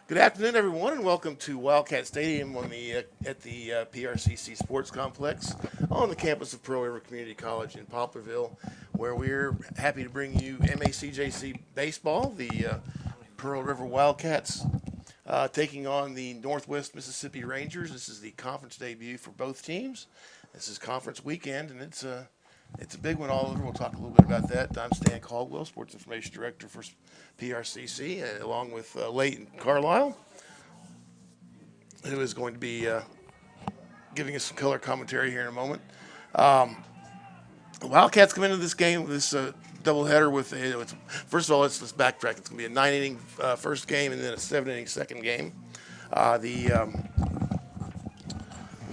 Good afternoon, everyone, and welcome to Wildcat Stadium at the PRCC Sports Complex on the campus of Pearl River Community College in Poplarville, where we're happy to bring you MACJC baseball. The Pearl River Wildcats taking on the Northwest Mississippi Rangers. This is the conference debut for both teams. This is conference weekend, and it's a big one all over. We'll talk a little bit about that. I'm Stan Caldwell, Sports Information Director for PRCC, along with Leighton Carlisle, who is going to be giving us some color commentary here in a moment. The Wildcats come into this game, this doubleheader with first of all, let's backtrack. It's going to be a 9 inning first game and then a 7 inning second game. The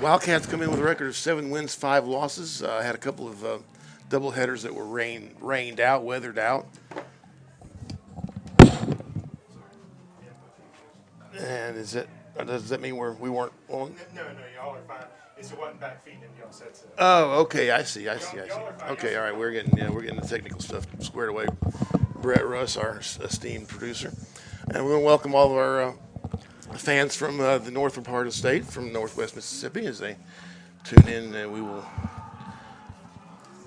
Wildcats come in with a record of 7 wins, 5 losses. Had a couple of doubleheaders that were rained out, weathered out. And does that mean we weren't on? No, y'all are fine. It's a wasn't back feeding y'all said so. Oh, okay. I see. Y'all are fine. Okay, all right. We're getting the technical stuff squared away. Brett Russ, our esteemed producer, and we're going to welcome all of our fans from the northern part of the state, from Northwest Mississippi, as they tune in, and we will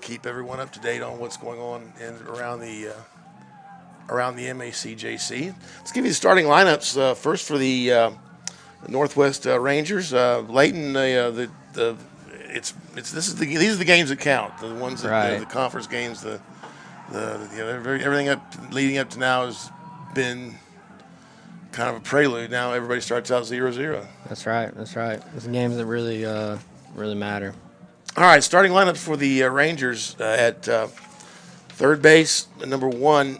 keep everyone up to date on what's going on around the MACJC. Let's give you the starting lineups first for the Northwest Rangers. Leighton, these are the games that count. The ones that Right. the conference games. Everything leading up to now has been kind of a prelude. Now everybody starts out 0-0. That's right. That's right. It's games that really matter. All right, starting lineups for the Rangers at third base. Number one,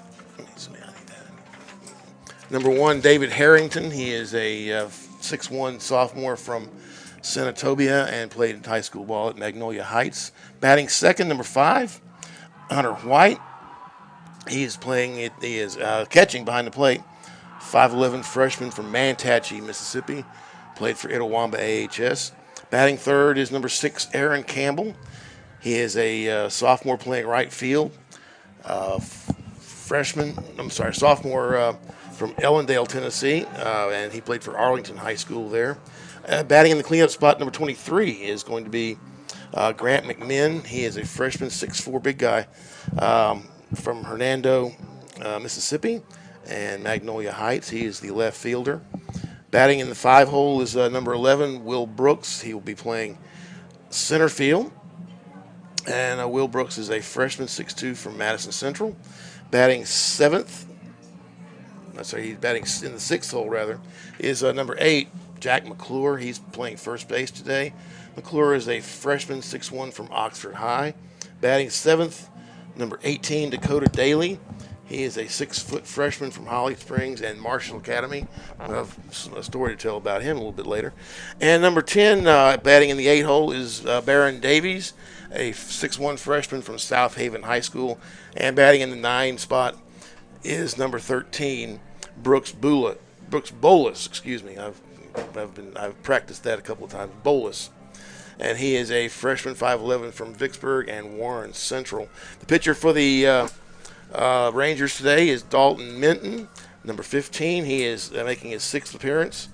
David Harrington. He is a 6'1" sophomore from Senatobia and played in high school ball at Magnolia Heights. Batting second, number 5, Hunter White. He is catching behind the plate. 5'11" freshman from Manatachee, Mississippi. Played for Itawamba AHS. Batting third is number 6, Aaron Campbell. He is a sophomore playing right field. Sophomore from Ellendale, Tennessee, and he played for Arlington High School there. Batting in the cleanup spot, number 23, is going to be Grant McMinn. He is a freshman, 6'4", big guy, from Hernando, Mississippi, and Magnolia Heights. He is the left fielder. Batting in the 5 hole is number 11, Will Brooks. He will be playing center field. And Will Brooks is a freshman, 6'2", from Madison Central. Batting seventh, he's batting in the 6th hole, rather, is number 8, Jack McClure. He's playing first base today. McClure is a freshman, 6'1", from Oxford High. Batting 7th, number 18, Dakota Daly. He is a 6-foot freshman from Holly Springs and Marshall Academy. We'll have a story to tell about him a little bit later. And number 10, batting in the 8 hole, is Baron Davies, a 6'1" freshman from South Haven High School. And batting in the 9 spot is number 13, Brooks Bolus. Excuse me. I've practiced that a couple of times. Bolus. And he is a freshman, 5'11", from Vicksburg and Warren Central. The pitcher for the Rangers today is Dalton Minton, number 15. He is making his 6th appearance.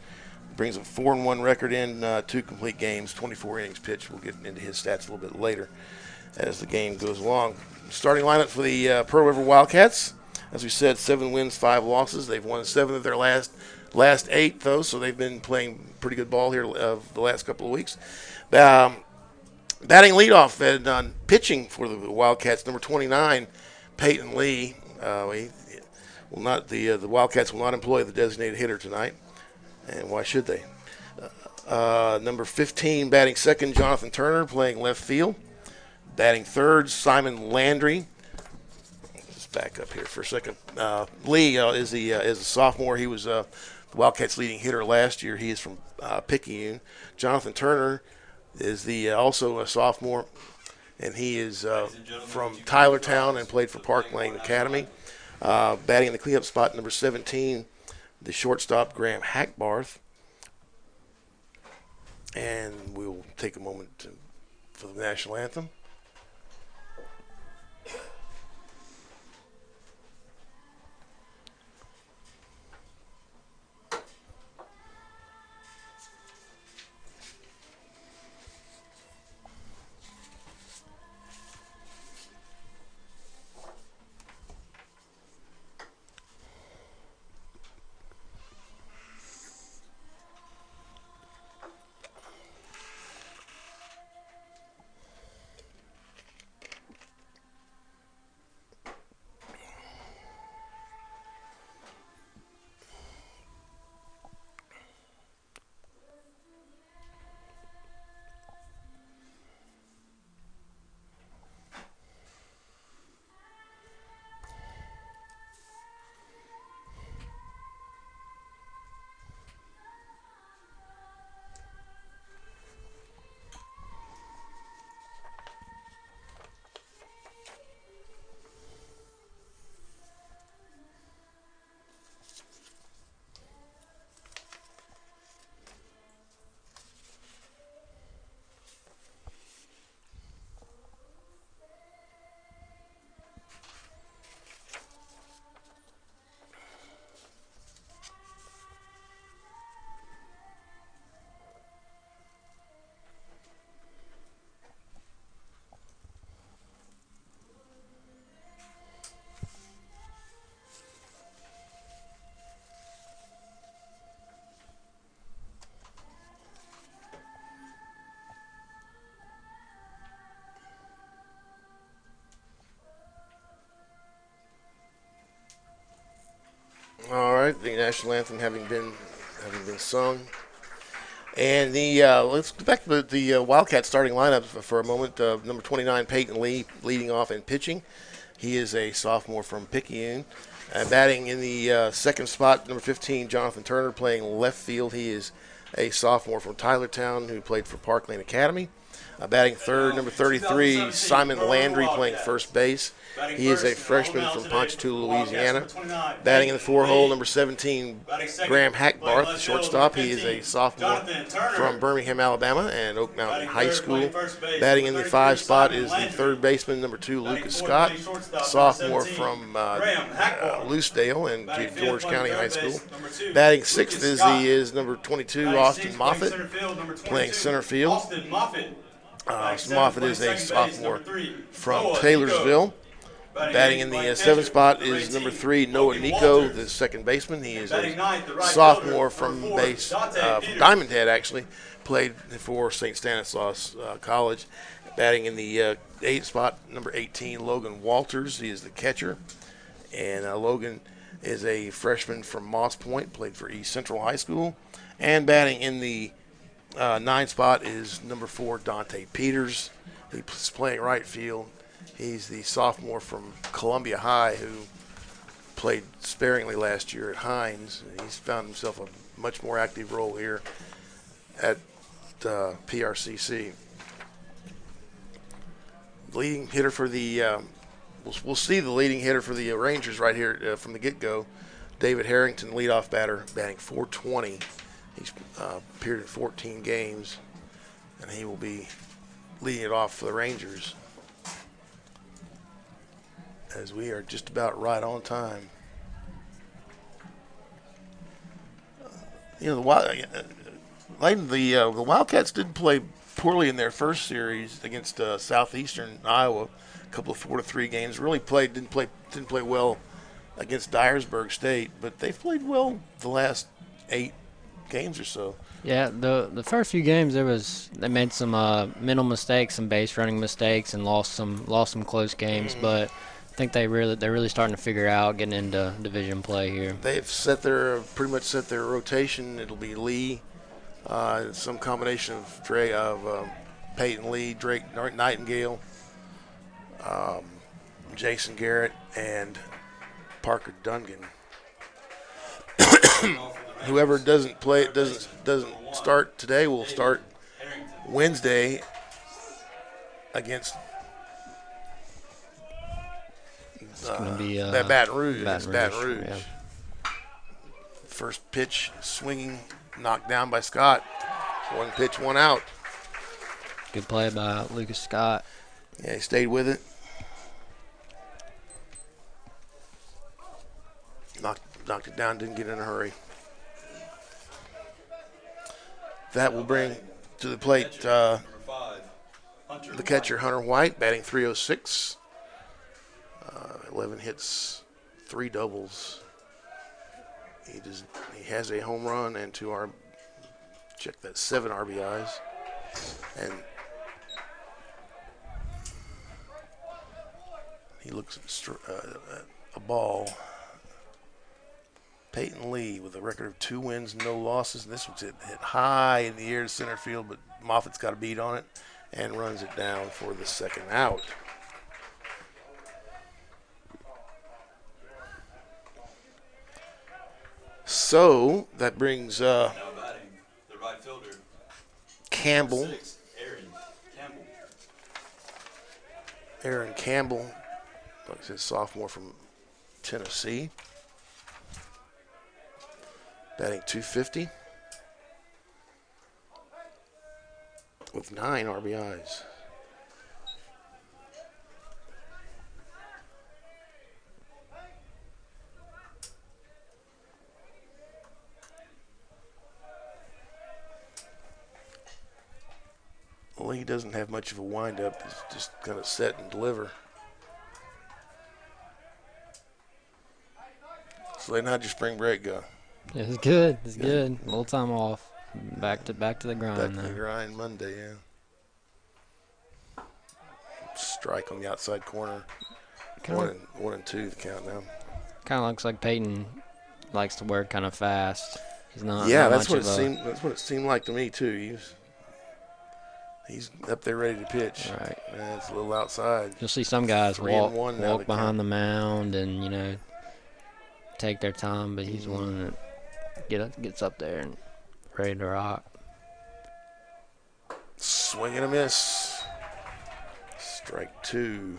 Brings a 4-1 record in 2 complete games, 24 innings pitched. We'll get into his stats a little bit later as the game goes along. Starting lineup for the Pearl River Wildcats. As we said, 7 wins, 5 losses. They've won 7 of their last 8, though, so they've been playing pretty good ball here the last couple of weeks. Batting leadoff and pitching for the Wildcats, number 29, Peyton Lee. The Wildcats will not employ the designated hitter tonight, and why should they? Number 15, batting second, Jonathan Turner, playing left field. Batting third, Simon Landry. Just back up here for a second. Lee is a sophomore. He was the Wildcats' leading hitter last year. He is from Picayune. Jonathan Turner is also a sophomore, and he is from Tylertown and played for Park Lane Academy. Batting in the cleanup spot, number 17, the shortstop, Graham Hackbarth. And we'll take a moment for the national anthem. right, the national anthem having been sung. And let's go back to the Wildcat starting lineup for a moment. Number 29, Peyton Lee, leading off and pitching. He is a sophomore from Picayune. Batting in the second spot, number 15, Jonathan Turner, playing left field. He is a sophomore from Tylertown who played for Parkland Academy. Batting third, number 33, Simon Landry, playing first base. He is a freshman from Ponchatoula, Louisiana. Batting in the four hole, number 17, Graham Hackbarth, the shortstop. He is a sophomore from Birmingham, Alabama, and Oak Mountain High School. Batting in the five spot is the third baseman, number 2, Lucas Scott, sophomore from Loosedale and George County High School. Batting sixth is number 22, Austin Moffitt, playing center field. Moffitt is a sophomore from Taylorsville. Batting in the seventh spot is number 3, Noah Nico, the second baseman. He is a sophomore from Diamond Head, actually. Played for St. Stanislaus College. Batting in the eighth spot, number 18, Logan Walters. He is the catcher. And Logan is a freshman from Moss Point, played for East Central High School. And batting in the ninth spot is number 4, Dante Peters. He's playing right field. He's the sophomore from Columbia High who played sparingly last year at Hines. He's found himself a much more active role here at PRCC. Leading hitter for the we'll see the leading hitter for the Rangers right here from the get-go. David Harrington, leadoff batter, batting .420. He's appeared in 14 games, and he will be leading it off for the Rangers, as we are just about right on time. The Wildcats did play poorly in their first series against Southeastern Iowa, a couple of 4-3 games. Really didn't play well against Dyersburg State, but they've played well the last 8 games or so. Yeah, the first few games they made some mental mistakes, some base running mistakes, and lost some close games. But I think they're really starting to figure out getting into division play here. They've pretty much set their rotation. It'll be Lee, some combination of Peyton Lee, Drake Nightingale, Jason Garrett, and Parker Dungan. Whoever doesn't start today will start Wednesday against Baton Rouge. Yeah. First pitch, swinging, knocked down by Scott. One pitch, one out. Good play by Lucas Scott. Yeah, he stayed with it. Knocked it down, didn't get in a hurry. That will bring to the plate the catcher, Hunter White, batting .306. 11 hits, 3 doubles. He has a home run and 7 RBIs. And he looks at a ball. Peyton Lee with a record of 2 wins, no losses. And this one's hit high in the air to center field, but Moffitt's got a beat on it and runs it down for the second out. So that brings now batting, the right fielder, Campbell. 6, Aaron Campbell, like I said, sophomore from Tennessee. Batting .250 with 9 RBIs. Well, he doesn't have much of a windup. He's just going to set and deliver. So then how'd your spring break go? It was good. It's good. A little time off. Back to the grind. Back to the grind Monday, yeah. Strike on the outside corner. Kinda, 1 and 2 the count now. kind of looks like Peyton likes to work kind of fast. He's not Yeah, not that's much what of it a seemed. That's what it seemed like to me too. He's up there ready to pitch. right. It's a little outside. You'll see some guys 3-1 now. walk behind the mound and take their time, but he's one that gets up there and ready to rock. Swing and a miss. Strike 2.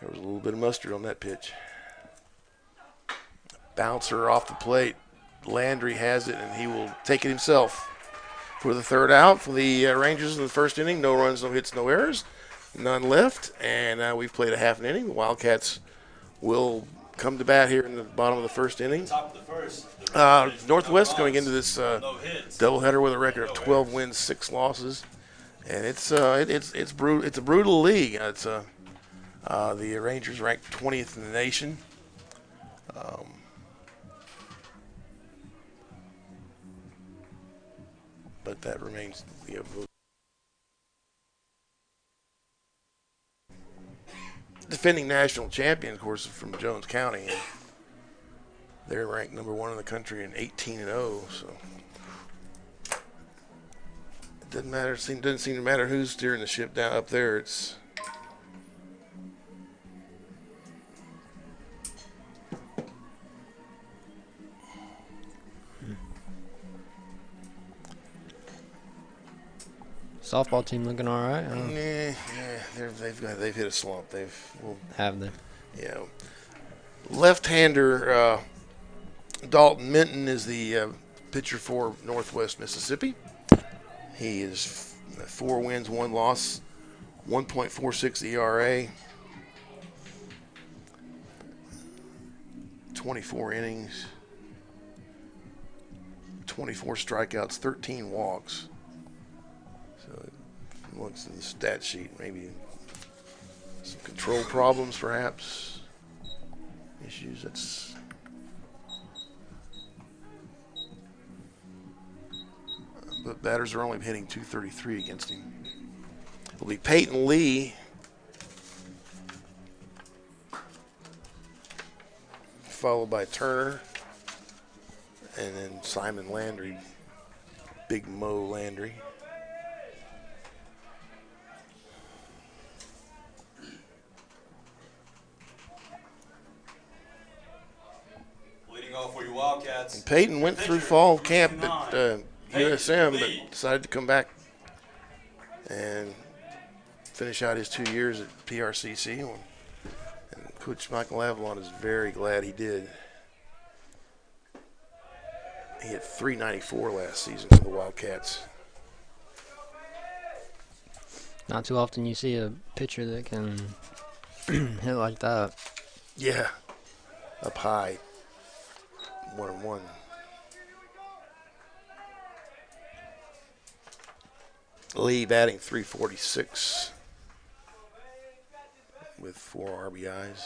There was a little bit of mustard on that pitch. Bouncer off the plate. Landry has it, and he will take it himself for the third out for the Rangers in the first inning. No runs, no hits, no errors. None left, and we've played a half an inning. The Wildcats will come to bat here in the bottom of the first inning. Top of the first. Northwest going into this No hits. doubleheader with a record of 12 wins, 6 losses, and it's brutal. It's a brutal league. The Rangers ranked 20th in the nation. But that remains defending national champion, of course, from Jones County. And they're ranked number 1 in the country and 18-0. So it doesn't matter. Doesn't seem to matter who's steering the ship down up there. It's Softball team looking all right. they've hit a slump. Have they? Yeah. Left-hander Dalton Minton is the pitcher for Northwest Mississippi. He is 4 wins, 1 loss, 1.46 ERA, 24 innings, 24 strikeouts, 13 walks. So it looks at the stat sheet, maybe some control problems perhaps, issues. But batters are only hitting .233 against him. It'll be Peyton Lee, followed by Turner, and then Simon Landry, Big Mo Landry. Leading off for your Wildcats. And Peyton went through fall camp at USM, but decided to come back and finish out his 2 years at PRCC. And Coach Michael Avalon is very glad he did. He hit .394 last season for the Wildcats. Not too often you see a pitcher that can hit like that. Yeah, up high, 1-1. Lee batting .346 with 4 RBIs.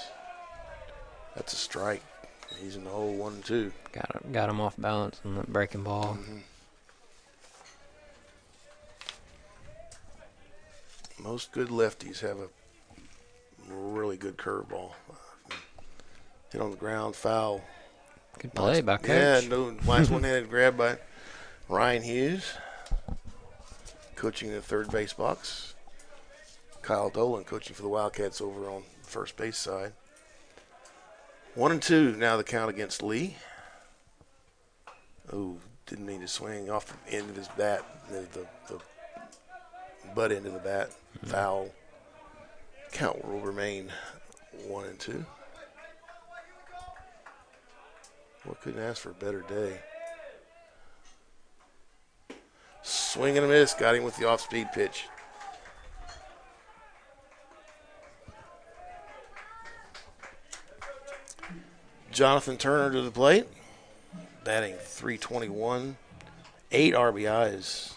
That's a strike. He's in the hole 1-2. Got him off balance on that breaking ball. Most good lefties have a really good curveball. Hit on the ground, foul. Good play by Coach. Yeah, no, nice one-handed grab by Ryan Hughes. Coaching the third base box. Kyle Dolan coaching for the Wildcats over on the first base side. 1-2 now the count against Lee. Oh, didn't mean to swing off the end of his bat, the butt end of the bat. Foul. Count will remain 1-2. Well, couldn't ask for a better day. Swing and a miss. Got him with the off-speed pitch. Jonathan Turner to the plate. Batting .321. 8 RBIs.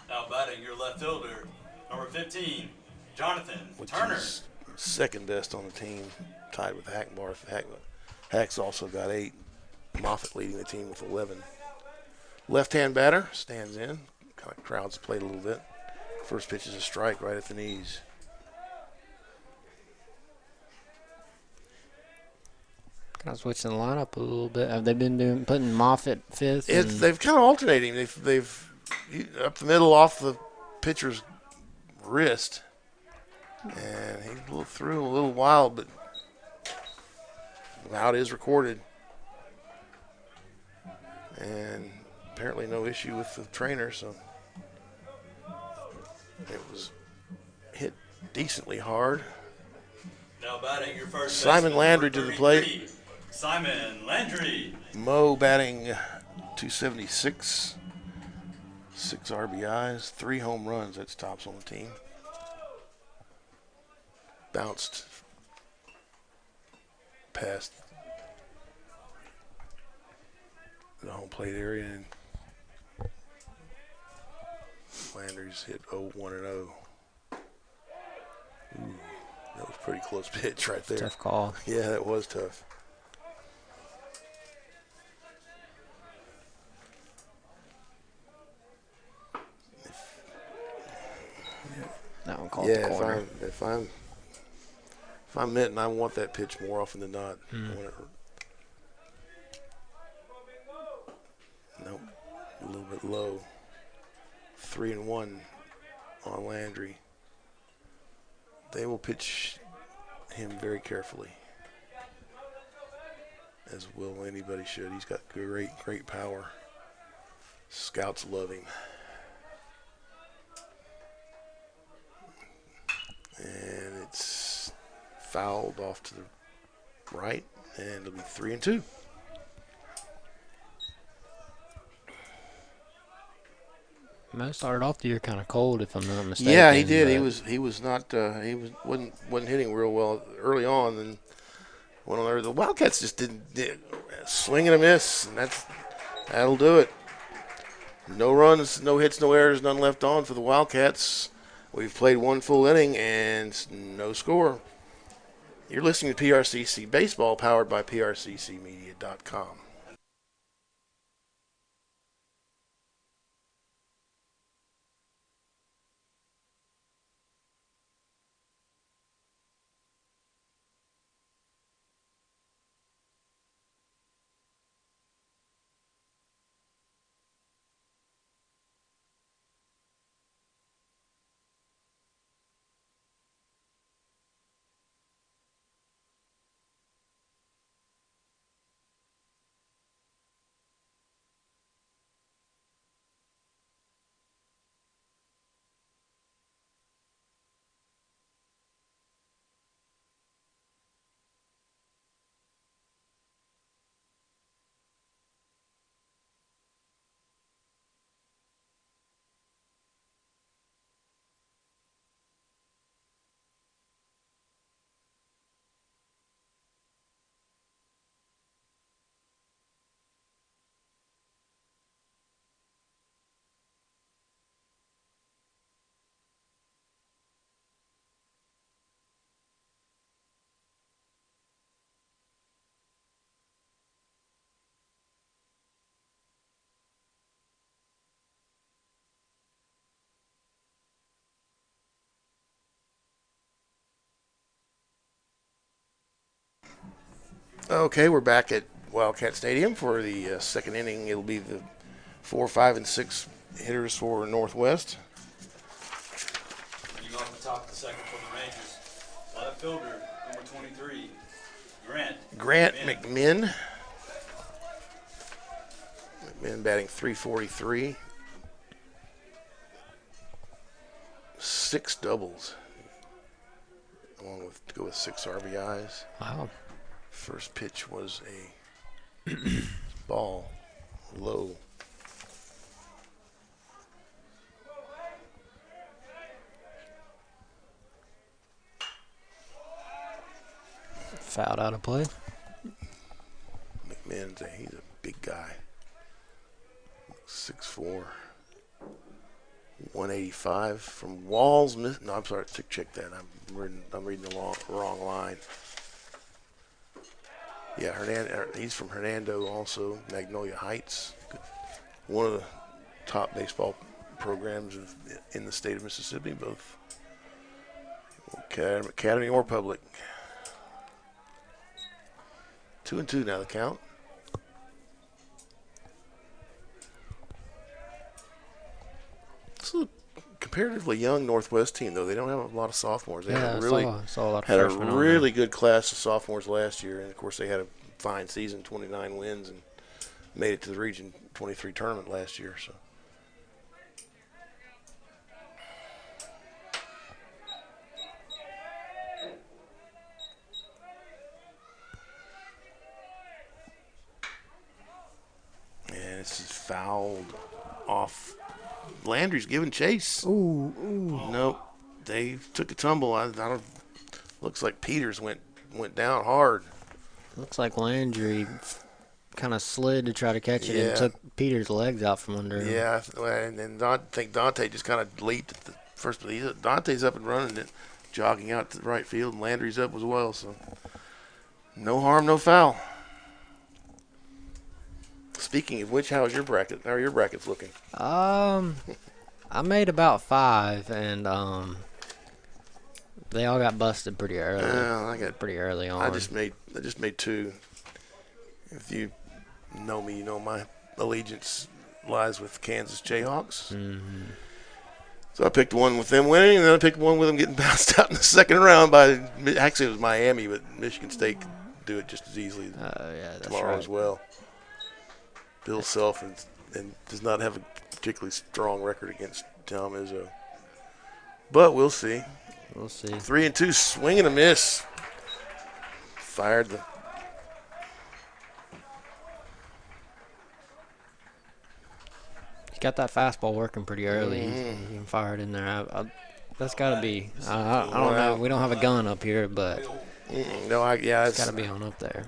Now batting your left fielder, number 15, Jonathan Which Turner. is second best on the team, tied with Hackbarth. Hack's also got 8. Moffitt leading the team with 11. Left-hand batter stands in. Kind of crowds the plate a little bit. First pitch is a strike right at the knees. Kind of switching the lineup a little bit. Have they been putting Moffitt fifth? They've kind of alternating. They've up the middle off the pitcher's wrist, and he threw a little wild, but out is recorded, and apparently no issue with the trainer. So it was hit decently hard. Now batting your first Simon baseman, Landry number to the plate. 33, Simon Landry. Mo batting 276, 6 RBIs, 3 home runs. That's tops on the team. Bounced past the home plate area, and Landry's hit 0-1-0. Ooh, that was a pretty close pitch right there. Tough call. Yeah, that was tough. That one called Yeah, the corner. if I'm Minton, I want that pitch more often than not. I want it, nope, a little bit low. 3-1 on Landry. They will pitch him very carefully, as will anybody should. He's got great power. Scouts love him. And it's fouled off to the right, and it'll be 3-2. Mo started off the year kind of cold, if I'm not mistaken. Yeah, he did. but He was not. Wasn't hitting real well early on. And went on there. The Wildcats just didn't swing and a miss, and that'll do it. No runs, no hits, no errors, none left on for the Wildcats. We've played one full inning and no score. You're listening to PRCC Baseball, powered by PRCCmedia.com. Okay, we're back at Wildcat Stadium for the second inning. It'll be the 4, 5, and 6 hitters for Northwest. Leading off the top of the second for the Rangers. Left fielder, number 23, Grant McMinn. McMinn batting 343. 6 doubles. Along with to go with 6 RBIs. Wow. First pitch was a ball low. Fouled out of play. McMahon's he's a big guy. 6'4", 185 from Walls. No, I'm sorry. Check that. I'm reading the wrong line. Yeah, he's from Hernando also, Magnolia Heights. One of the top baseball programs in the state of Mississippi, both academy or public. 2-2 now the count. It's a comparatively young Northwest team, though. They don't have a lot of sophomores. They Yeah, saw a lot of had a freshmen on really good class of sophomores last year, and of course they had a fine season, 29 wins, and made it to the Region 23 tournament last year. So. And it's fouled off. Landry's giving chase. Ooh. Nope. They took a tumble. I don't. Looks like Peters went down hard. Looks like Landry kind of slid to try to catch it and Yeah. took Peter's legs out from under him. Yeah, and then I think Dante just kind of leaped at the first. Dante's up and running it, jogging out to the right field, and Landry's up as well. So no harm, no foul. Speaking of which, how's your bracket? How are your brackets looking? I made about 5, and they all got busted pretty early. I got pretty early on. I just made 2. If you know me, you know my allegiance lies with Kansas Jayhawks. Mm-hmm. So I picked one with them winning, and then I picked one with them getting bounced out in the second round by. Actually, it was Miami, but Michigan State could do it just as easily Yeah, that's tomorrow right. as well. Bill Self and does not have a particularly strong record against Tom Izzo. But we'll see. We'll see. 3-2, swing and a miss. Fired the. He got that fastball working pretty early. Mm-hmm. He can fire it in there. That's got to be. I don't know. We don't have a gun up here, but No, it's got to be on up there.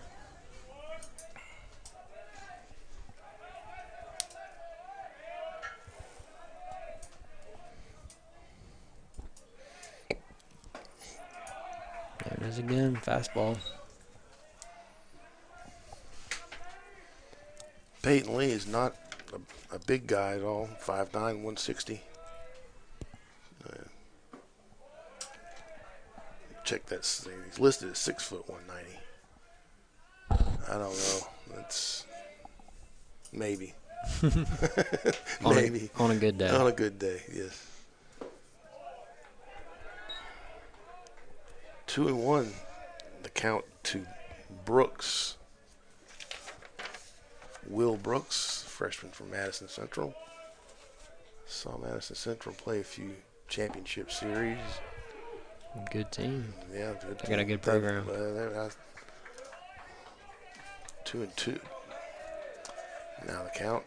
There it is again. Fastball. Peyton Lee is not a big guy at all. 5'9", 160. Check that. He's listed at 6 foot 190. I don't know. That's maybe. Maybe On a good day. On a good day, yes. 2-1. The count to Brooks. Will Brooks, freshman from Madison Central. Saw Madison Central play a few championship series. Good team. Yeah, good. They got a good program. 2-2. Now the count.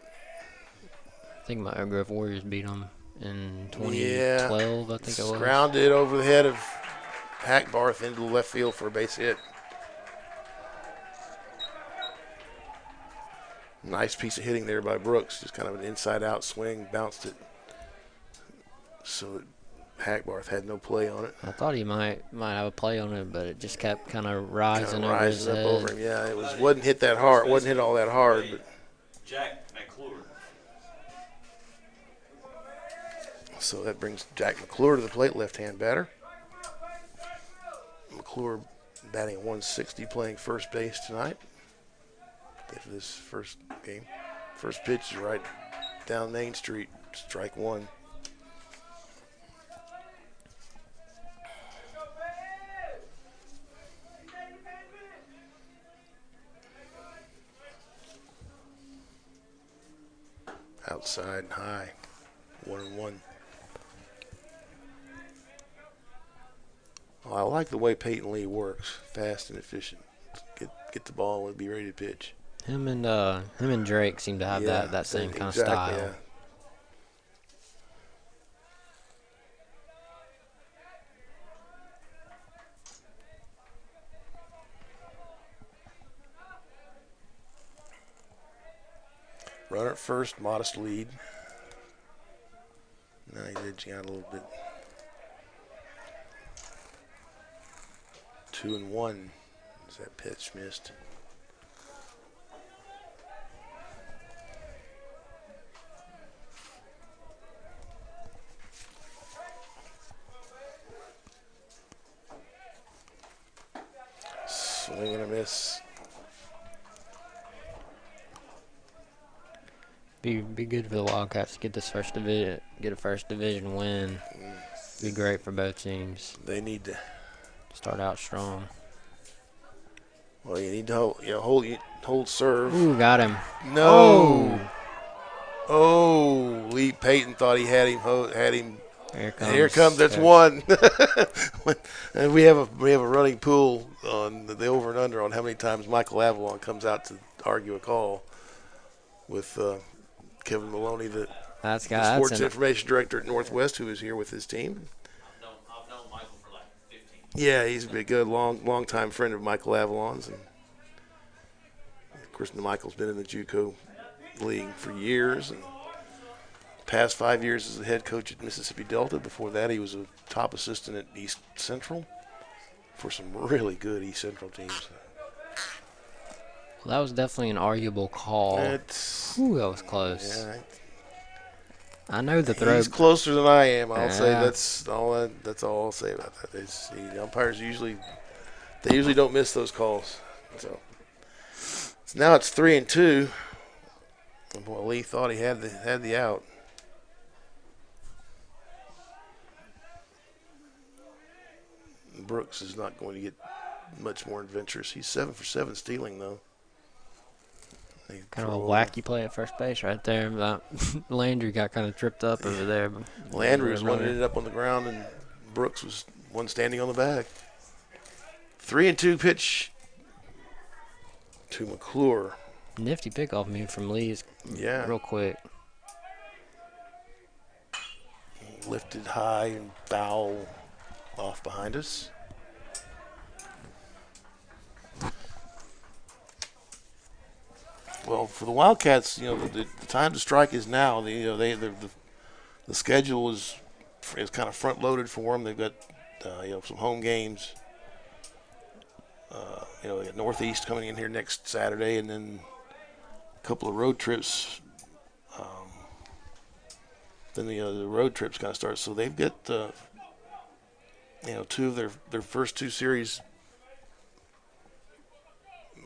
I think my Oak Grove Warriors beat them in 2012, I think it was. Grounded over the head of Hackbarth into the left field for a base hit. Nice piece of hitting there by Brooks. Just kind of an inside-out swing, bounced it so that Hackbarth had no play on it. I thought he might have a play on it, but it just kept kind of rising over his Rising head. up over him. Yeah, it wasn't hit that hard. Wasn't hit all that hard, but Jack McClure. so that brings Jack McClure to the plate, left-hand batter. McClure batting 160, playing first base tonight. After this first game, first pitch is right down Main Street, strike 1. Outside and high, 1-1. Well, I like the way Peyton Lee works, fast and efficient. Get the ball and be ready to pitch. Him and Drake seem to have that same kind of style. Yeah. Runner at first, modest lead. Now he's edging out a little bit. 2-1. Is that pitch missed? Swing and a miss. Be good for the Wildcats to get a first division win. Be great for both teams. They need to. Start out strong. Well, you need to hold serve. Ooh, got him. No. Oh, Lee Payton thought he had him. Here And here comes. That's Coach. one. And we have a running pool on the over and under on how many times Michael Avalon comes out to argue a call with Kevin Maloney, the sports information director at Northwest, who is here with his team. I've known Michael for like 15 years. Yeah, he's a good long time friend of Michael Avalon's, and of course Michael's been in the JUCO league for years, and past 5 years as the head coach at Mississippi Delta. Before that, he was a top assistant at East Central for some really good East Central teams. Well, that was definitely an arguable call. Ooh, that was close. Yeah, I know the throw. he's closer than I am. I'll say Yeah. that's all. That's all I'll say about that. The umpires usually don't miss those calls. So now it's 3-2. Boy, Lee thought he had the out. Brooks is not going to get much more adventurous. He's 7 for 7 stealing, though. Kind of a wacky play at first base right there. Landry got kind of tripped up over there. Landry was one that ended up on the ground, and Brooks was one standing on the bag. 3-2 pitch to McClure. Nifty pickoff move from Lee's. Yeah. Real quick. Lifted high and foul off behind us. Well, for the Wildcats, the time to strike is now. The schedule is kind of front loaded for them. They've got some home games. They got Northeast coming in here next Saturday, and then a couple of road trips. Then the road trips kind of start. So they've got two of their first two series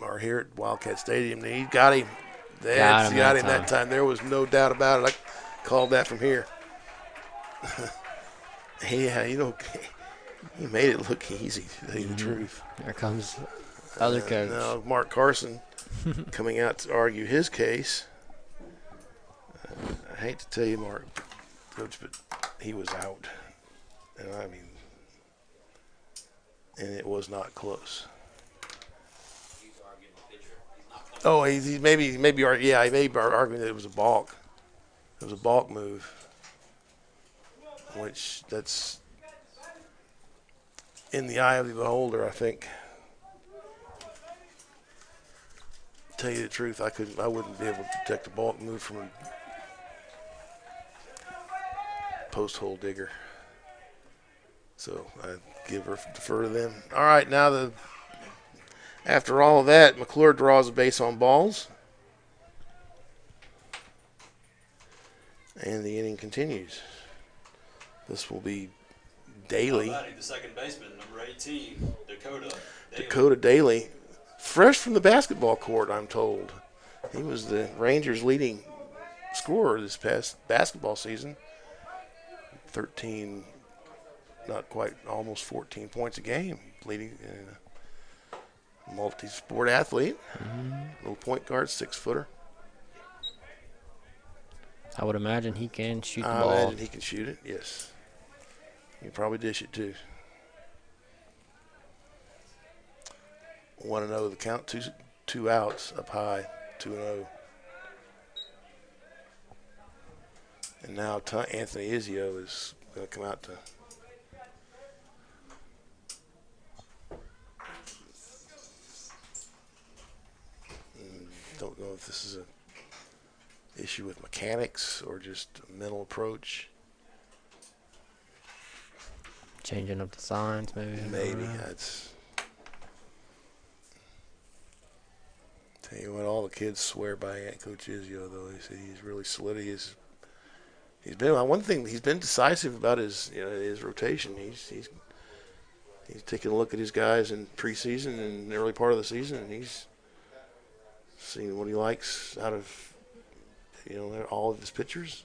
are here at Wildcat Stadium. He got him. Got him that time. There was no doubt about it. I called that from here. Yeah, he made it look easy, to tell you the truth. There comes other coach. Now Mark Carson coming out to argue his case. I hate to tell you, Mark, Coach, but he was out. And it was not close. Oh, he may be arguing that it was a balk. It was a balk move, which that's in the eye of the beholder, I think. Tell you the truth, I wouldn't be able to detect a balk move from a post hole digger. So I defer to them. All right, now after all of that, McClure draws a base on balls. And the inning continues. This will be Daly. The second baseman, number 18, Dakota Daly. Fresh from the basketball court, I'm told. He was the Rangers' leading scorer this past basketball season. 13, not quite, almost 14 points a game, leading multi-sport athlete, little point guard, 6-footer. I would imagine he can shoot the I ball. imagine he can shoot it, yes. He can probably dish it too. 1-0 the count, two outs up high, 2-0. And now Anthony Izio is going to come out to don't know if this is an issue with mechanics or just a mental approach. Changing up the signs, maybe. Maybe. That's. Tell you what, all the kids swear by Coach Izio, though. They say he's really solid. He's been one thing. He's been decisive about his rotation. He's taking a look at his guys in preseason and the early part of the season, and he's seeing what he likes out of all of his pitchers.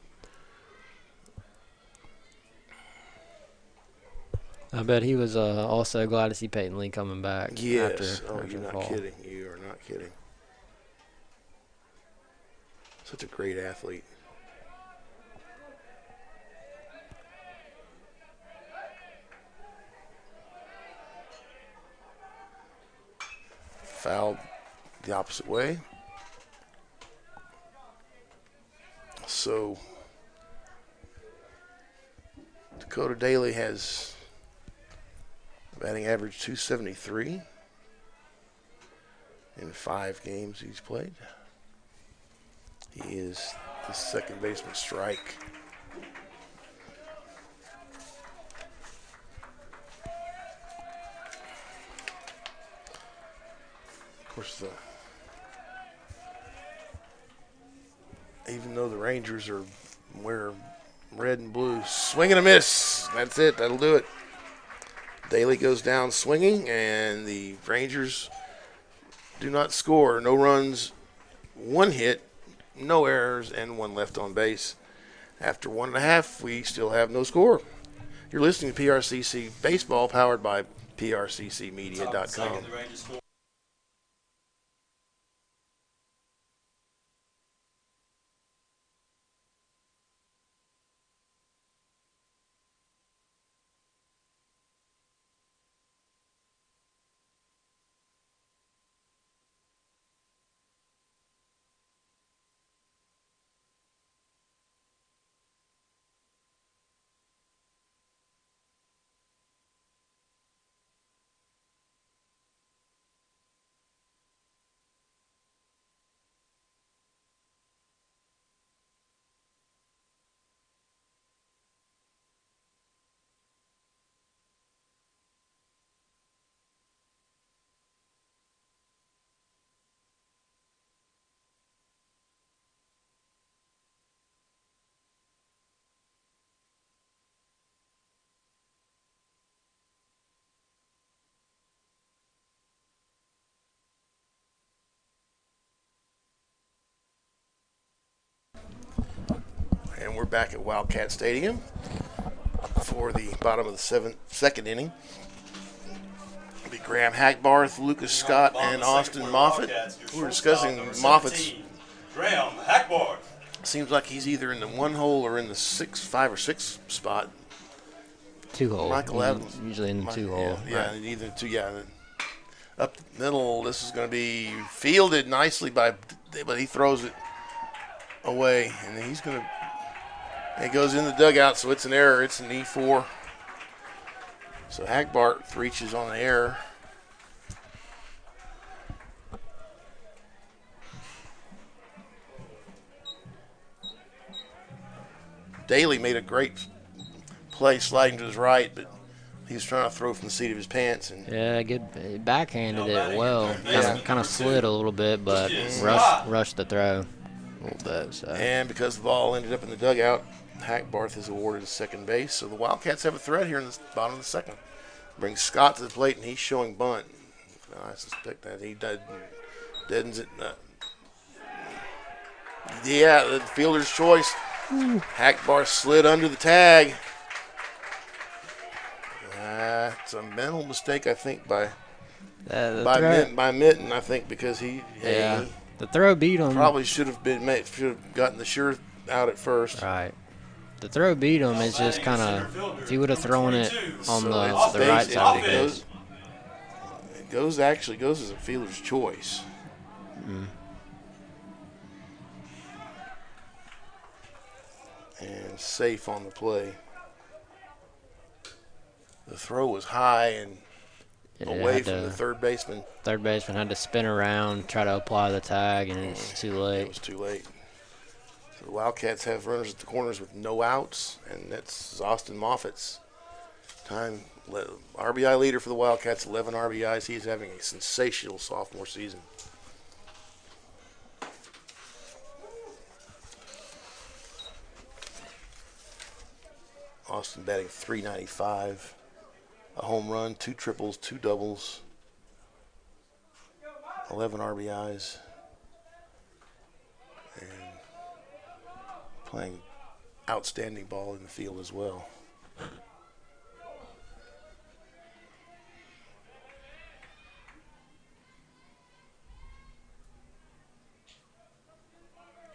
I bet he was also glad to see Peyton Lee coming back. Yes. After You're the not fall. kidding. You are not kidding. Such a great athlete. Fouled the opposite way. So Dakota Daly has batting average 273 in 5 games he's played. He is the second baseman strike. Of course, even though the Rangers wear red and blue, swing and a miss. That's it. That'll do it. Daly goes down swinging, and the Rangers do not score. No runs, 1 hit, no errors, and 1 left on base. After 1.5, we still have no score. You're listening to PRCC Baseball, powered by PRCCmedia.com. Second, the Rangers score. And we're back at Wildcat Stadium for the bottom of the second inning. It'll be Graham Hackbarth, Lucas Scott, and Austin Moffett. We're discussing Moffitt's. Graham Hackbarth. Seems like he's either in the 1 hole or in the 5 or 6 spot. 2 hole. Michael Adams. Usually in the 2 hole. Yeah, either 2. Yeah, up the middle. This is going to be fielded nicely but he throws it away, and he's going to. It goes in the dugout, so it's an error. It's an E4. So Hackbarth reaches on an error. Daly made a great play sliding to his right, but he was trying to throw from the seat of his pants. And Yeah, good. Backhanded it well. Yeah. Kind of slid a little bit, but rushed the throw a little bit. So. And because the ball ended up in the dugout, Hackbarth is awarded to second base. So the Wildcats have a threat here in the bottom of the second. Brings Scott to the plate, and he's showing bunt. I suspect that he deadens it. Yeah, the fielder's choice. Hackbarth slid under the tag. It's a mental mistake, I think, by Mitten. I think because he the throw beat him. Probably should have gotten the sure out at first. Right. The throw beat him. It's just kind of if he would have thrown it on the right side of the base. It goes as a fielder's choice. And safe on the play. The throw was high and away from the third baseman. Third baseman had to spin around, try to apply the tag, and it's too late. It was too late. So the Wildcats have runners at the corners with no outs, and that's Austin Moffitt's time. RBI leader for the Wildcats, 11 RBIs. He's having a sensational sophomore season. Austin batting .395, a home run, 2 triples, 2 doubles, 11 RBIs. And playing outstanding ball in the field as well. Of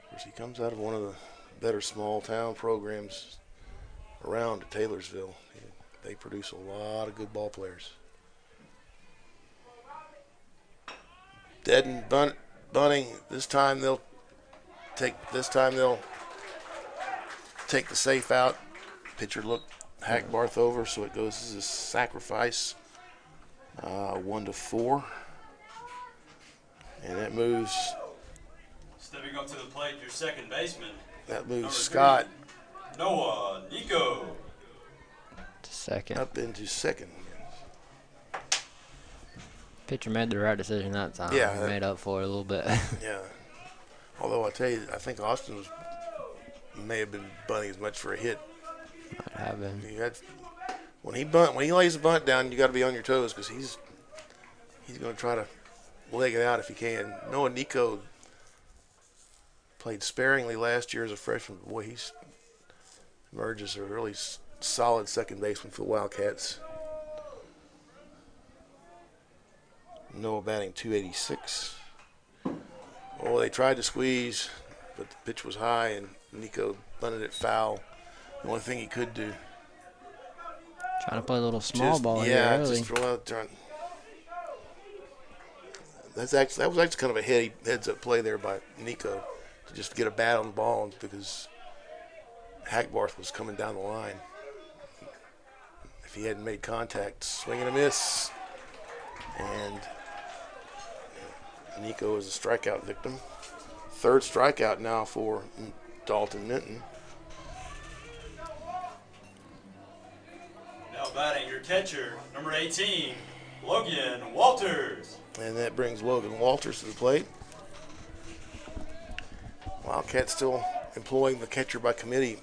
course, he comes out of one of the better small town programs around at Taylorsville. They produce a lot of good ball players. Dead and bunting. This time they'll take the safe out. Pitcher looked Hackbarth over, so it goes as a sacrifice. 1-4, and that moves. Stepping up to the plate, your second baseman. That moves Number Scott 3, Noah Nico. To second. up into second. Pitcher made the right decision that time. Yeah, He made up for it a little bit. Yeah. Although I tell you, I think Austin may have been bunting as much for a hit. Might have been. When he lays a bunt down, you got to be on your toes because he's going to try to leg it out if he can. Noah Nico played sparingly last year as a freshman. Boy, he's emerged as a really solid second baseman for the Wildcats. Noah batting .286. Oh, they tried to squeeze, but the pitch was high, and Nico bunted it foul. The only thing he could do. Trying to play a little small ball yeah, here early. just throw out there. That was actually kind of a heads-up play there by Nico to just get a bat on the ball because Hackbarth was coming down the line. If he hadn't made contact, swing and a miss. And Nico is a strikeout victim. Third strikeout now for Dalton Minton. Now batting your catcher, number 18, Logan Walters. And that brings Logan Walters to the plate. Wildcats still employing the catcher by committee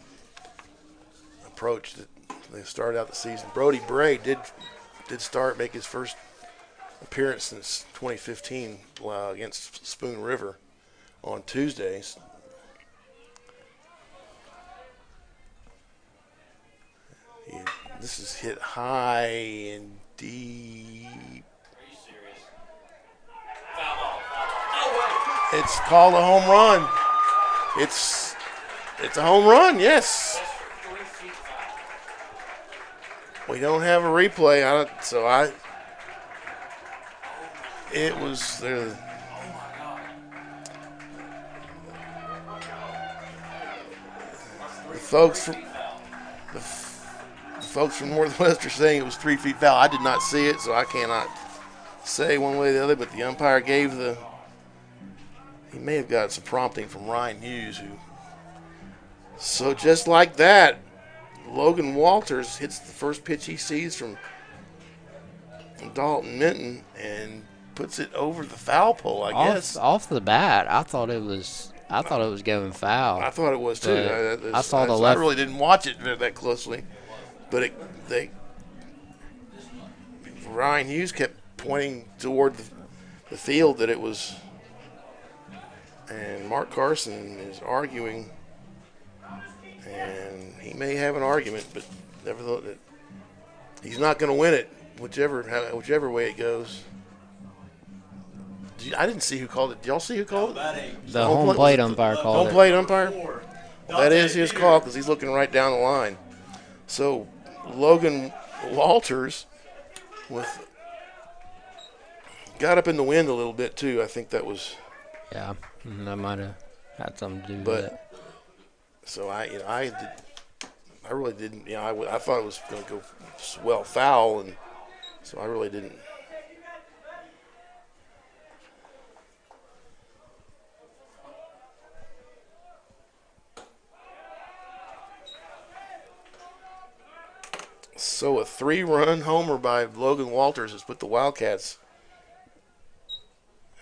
approach that they started out the season. Brody Bray did make his first appearance since 2015 against Spoon River on Tuesdays. This is hit high and deep. It's called a home run. It's a home run, yes. We don't have a replay on it, it was the folks from Northwest are saying it was 3 feet foul. I did not see it, so I cannot say one way or the other, but the umpire gave he may have got some prompting from Ryan Hughes, so just like that, Logan Walters hits the first pitch he sees from Dalton Minton and puts it over the foul pole, I guess. Off the bat, I thought it was going foul. I thought it was too. I saw the left. I really didn't watch it that closely, but Ryan Hughes kept pointing toward the field that it was, and Mark Carson is arguing, and he may have an argument, but nevertheless, he's not going to win it, whichever way it goes. I didn't see who called it. Did y'all see who called it? The home plate umpire called it. Home plate umpire? Well, that is his call because he's looking right down the line. So Logan Walters got up in the wind a little bit too. I think that was. Yeah, that might have had something to do with it. So I really didn't. I thought it was going to go foul, and so I really didn't. So a 3-run homer by Logan Walters has put the Wildcats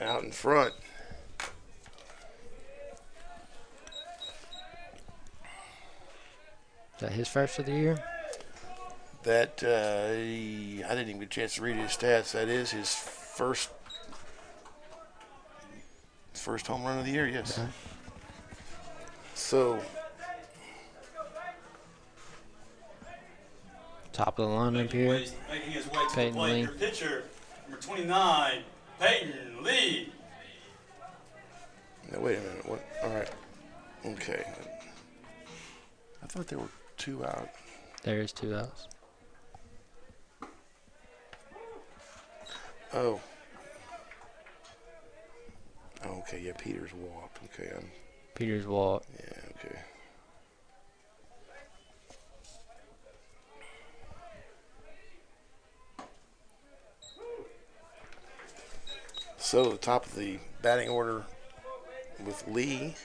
out in front. Is that his first of the year? That I didn't even get a chance to read his stats. That is his first home run of the year. Yes. Okay. So Top of the lineup here. Making his way to the Peyton plate. Lee. Your pitcher, number 29, Peyton Lee. Now, wait a minute. What? All right. Okay. I thought there were 2 out. There is 2 outs. Oh. Okay, yeah, Peters walked. Okay, Peters walked. yeah, okay. So the top of the batting order with Lee,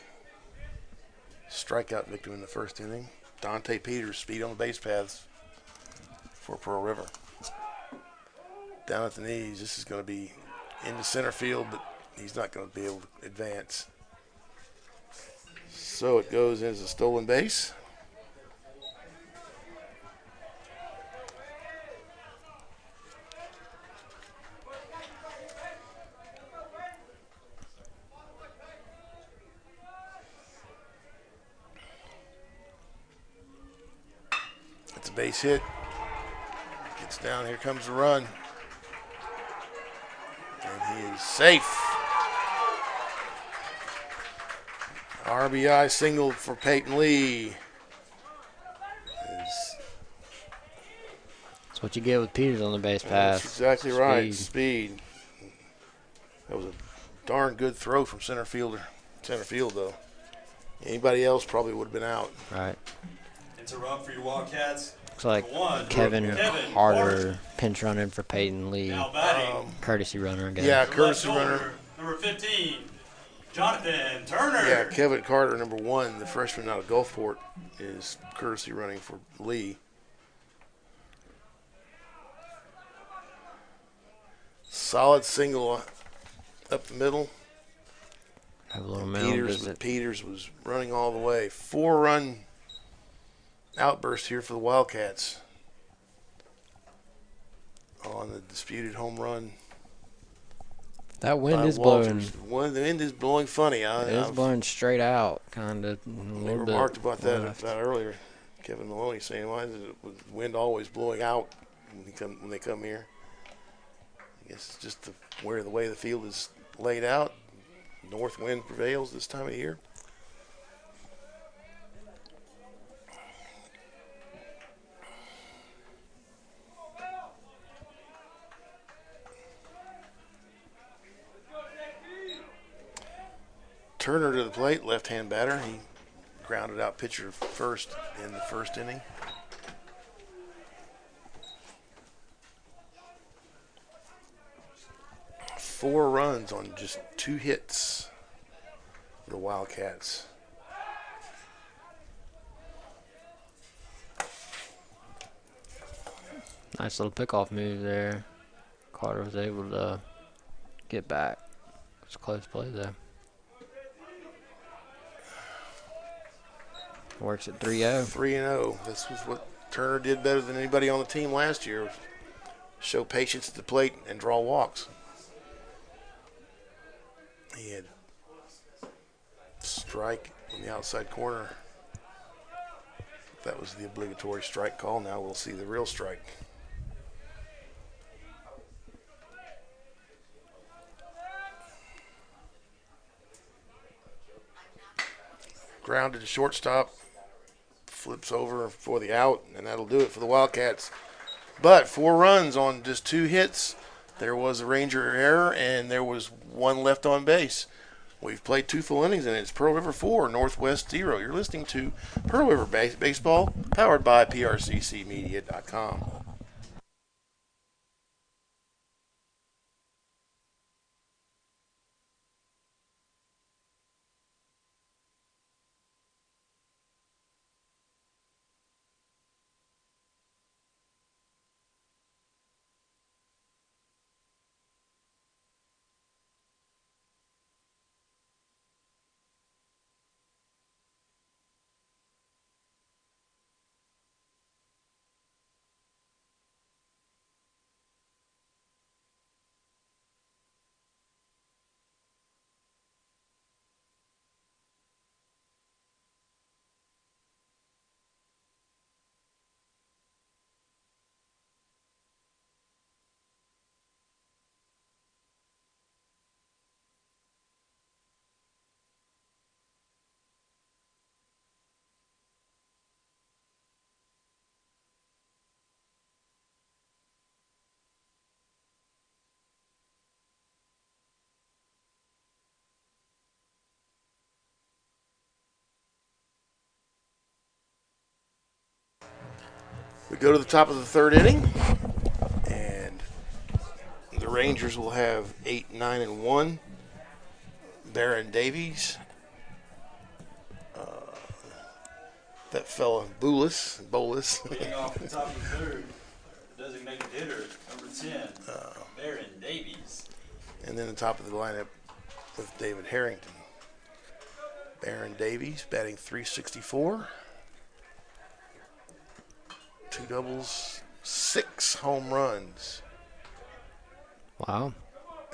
strikeout victim in the first inning. Dante Peters, speed on the base paths for Pearl River. Down at the knees, this is going to be into center field, but he's not going to be able to advance. So it goes as a stolen base. It's a base hit. Gets down. Here comes the run. And he is safe. RBI single for Peyton Lee. That's what you get with Peters on the base That's pass. exactly right. Speed. Speed. That was a darn good throw from center field, though. Anybody else probably would have been out. Right. It's a run for your Wildcats. Looks like One, Kevin Kevin Carter pinch running for Peyton Lee. Now batting. Courtesy runner again. Yeah, the courtesy left runner. shoulder, number 15, Jonathan Turner. Yeah, Kevin Carter, number 1, the freshman out of Gulfport, is courtesy running for Lee. Solid single up the middle. Have a little mound visit. Peters was running all the way. 4-run outburst here for the Wildcats on the disputed home run. That wind by is blowing. Walters. The wind is blowing funny. It is blowing straight out, kind of. They remarked about that earlier. Kevin Maloney saying, "Why is the wind always blowing out when they come here?" I guess it's just the way the field is laid out. North wind prevails this time of year. Turner to the plate, left-hand batter. He grounded out pitcher first in the first inning. Four runs on just 2 hits for the Wildcats. Nice little pickoff move there. Carter was able to get back. It's a close play there. Works at 3-0. 3-0. This was what Turner did better than anybody on the team last year. Show patience at the plate and draw walks. He had strike on the outside corner. That was the obligatory strike call. Now we'll see the real strike. Grounded to shortstop. Flips over for the out, and that'll do it for the Wildcats. But 4 runs on just 2 hits. There was a Ranger error, and there was 1 left on base. We've played 2 full innings, and it's Pearl River 4, Northwest 0. You're listening to Pearl River Baseball, powered by PRCCmedia.com. We go to the top of the third inning, and the Rangers will have 8, 9, and 1. Baron Davies, that fella Bolus. Leading off the top of the third, designated hitter, number 10, Baron Davies. And then the top of the lineup with David Harrington. Baron Davies batting .364, 2 doubles, 6 home runs, Wow.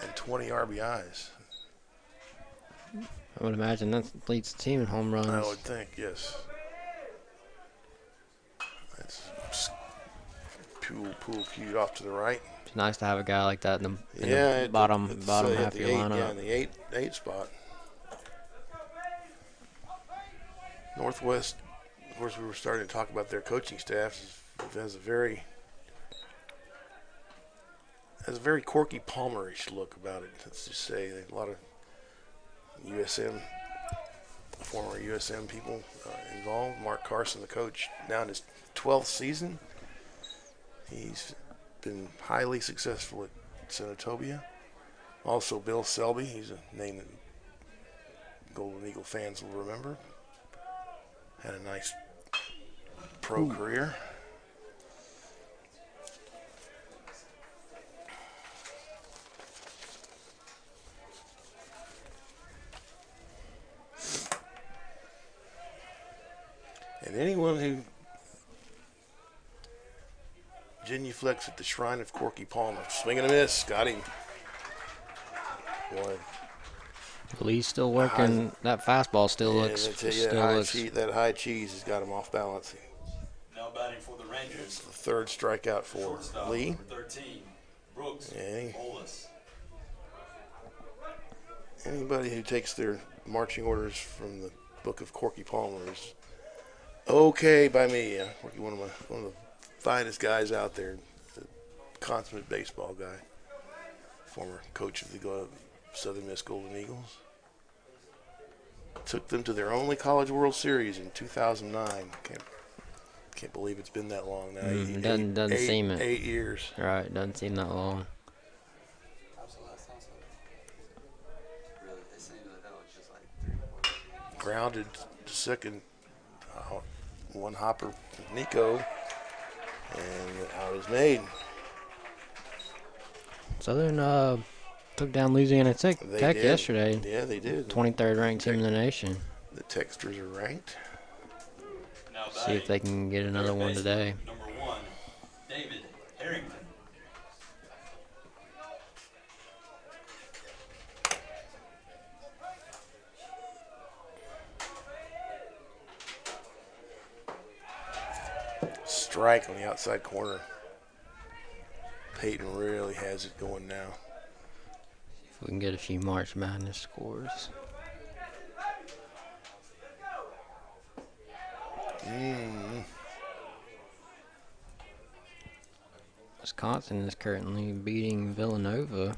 and 20 RBIs. I would imagine that leads the team in home runs. I would think, yes. That's pool cued off to the right. It's nice to have a guy like that in the Yeah, bottom it's, half at of the your 8, lineup. yeah, in the eight spot. Northwest, of course, we were starting to talk about their coaching staff. Has a very Corky Palmerish look about it. Let's just say a lot of former USM people involved. Mark Carson, the coach, now in his 12th season. He's been highly successful at Senatobia. Also, Bill Selby. He's a name that Golden Eagle fans will remember. Had a nice pro career. And anyone who genuflects at the shrine of Corky Palmer, swing and a miss, got him. Boy, Lee's still working. That fastball still looks. That high cheese has got him off balance. Now batting for the Rangers. It's the third strikeout for Shortstop, Lee. number 13, Brooks Bolus. Anybody who takes their marching orders from the book of Corky Palmer is okay by me. Corky, one of the finest guys out there, the consummate baseball guy, former coach of the Southern Miss Golden Eagles. Took them to their only College World Series in 2009. Can't believe it's been that long now. Doesn't seem it. 8 years. Right, doesn't seem that long. Grounded to second, one hopper from Nico, and out is made. Southern took down Louisiana Tech yesterday. Yeah, they did. 23rd ranked team in the nation. The Texters are ranked. Now See if they can get another one today. Number 1, David Harrington. Strike on the outside corner. Peyton really has it going now. If we can get a few March Madness scores. Wisconsin is currently beating Villanova.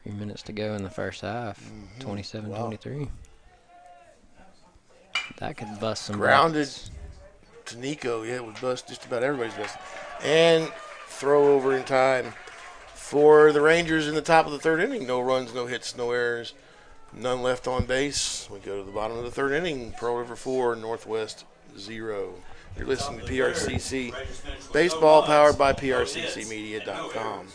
3 minutes to go in the first half. 27-23. That could bust some Grounded buckets. to Nico. Yeah, it would bust just about everybody's bust. And throw over in time for the Rangers in the top of the third inning. No runs, no hits, no errors, none left on base. We go to the bottom of the third inning. Pearl River 4, Northwest 0. You're listening to PRCC Baseball, powered by PRCCmedia.com.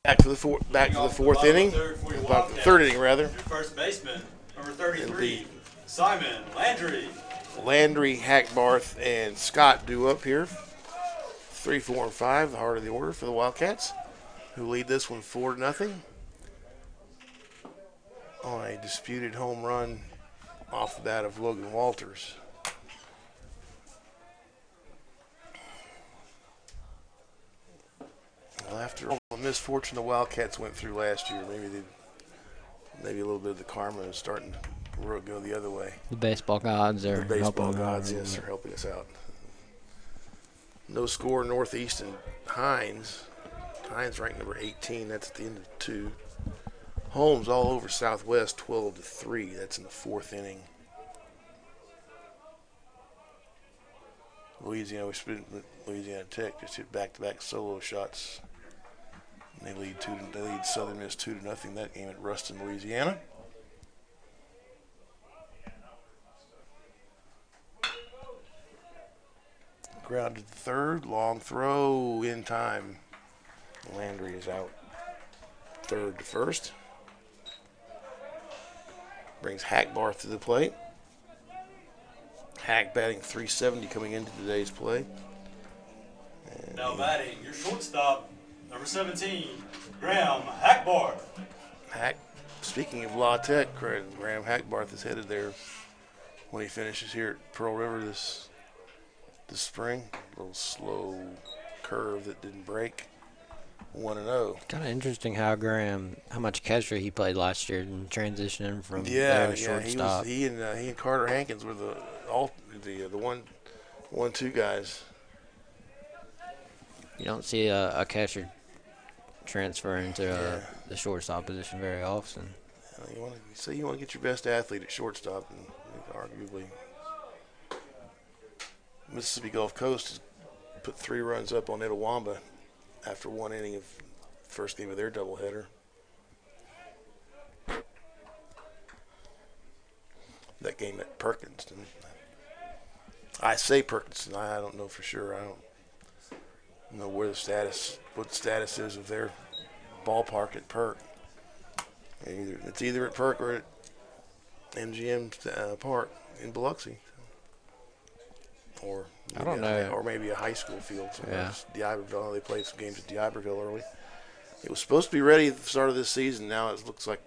Back to the fourth Bottom of inning. the third for your Back to the Wildcats. third inning, rather. Your first baseman, number It'll 33, be Simon Landry. Landry, Hackbarth, and Scott due up here. 3, 4, and 5, the heart of the order for the Wildcats, who lead this one 4-0 on a disputed home run off the bat of Logan Walters. Well, after all the misfortune the Wildcats went through last year, maybe a little bit of the karma is starting to go the other way. The baseball gods are The baseball helping gods, out. yes, are helping us out. No score, Northeast and Hines. Hines ranked number 18. That's at the end of 2. Holmes all over Southwest, 12-3. That's in the 4th inning. Louisiana Tech just hit back-to-back solo shots. And they lead Southern Miss 2-0 that game at Ruston, Louisiana. Grounded to third, long throw in time. Landry is out. Third to first. Brings Hackbarth to the plate. Hack batting .370 coming into today's play. And Now batting, your shortstop, number 17, Graham Hackbarth. Hack, speaking of La Tech, Graham Hackbarth is headed there when he finishes here at Pearl River this spring. A little slow curve that didn't break. 1-0. Kind of interesting how much catcher he played last year and transitioning from there to shortstop. He and Carter Hankins were the 1-2 guys. You don't see a catcher transfer into the shortstop position very often. You want to get your best athlete at shortstop, and arguably Mississippi Gulf Coast has put 3 runs up on Etowamba after 1 inning of first game of their doubleheader. That game at Perkinston. I say Perkinston. I don't know for sure. I don't know what the status is of their ballpark at Perk. It's either at Perk or at MGM Park in Biloxi. Or I don't know. Or maybe a high school field. Yeah. D'Iberville. They played some games at D'Iberville early. It was supposed to be ready at the start of this season. Now it looks like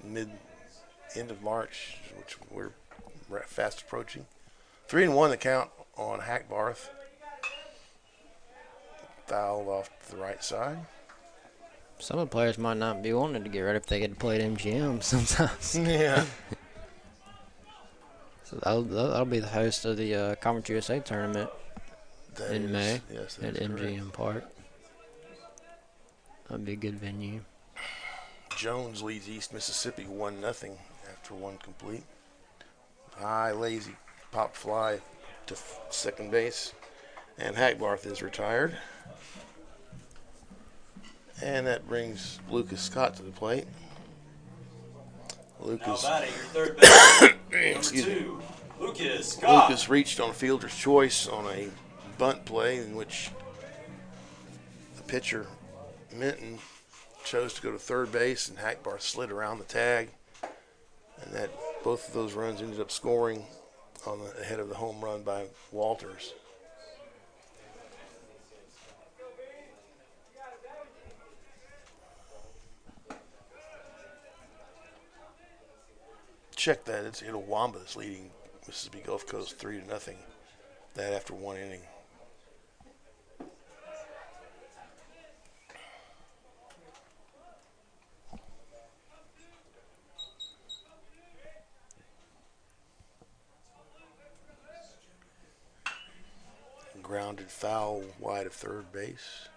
end of March, which we're fast approaching. 3-1 the count on Hackbarth. Fouled off to the right side. Some of the players might not be wanting to get ready if they get to play at MGM sometimes. Yeah. So that'll be the host of the Conference USA tournament in May at MGM Park. That'd be a good venue. Jones leads East Mississippi 1-0 after 1 complete. High, lazy pop fly to second base. And Hackbarth is retired. And that brings Lucas Scott to the plate. Now batting, your third baseman, number 2, Lucas Scott. Lucas reached on a fielder's choice on a bunt play in which the pitcher, Minton, chose to go to third base, and Hackbarth slid around the tag. And that both of those runs ended up scoring ahead of the home run by Walters. Check that. It's Etowamba's leading Mississippi Gulf Coast 3-0. That after 1 inning. Grounded foul wide of third base.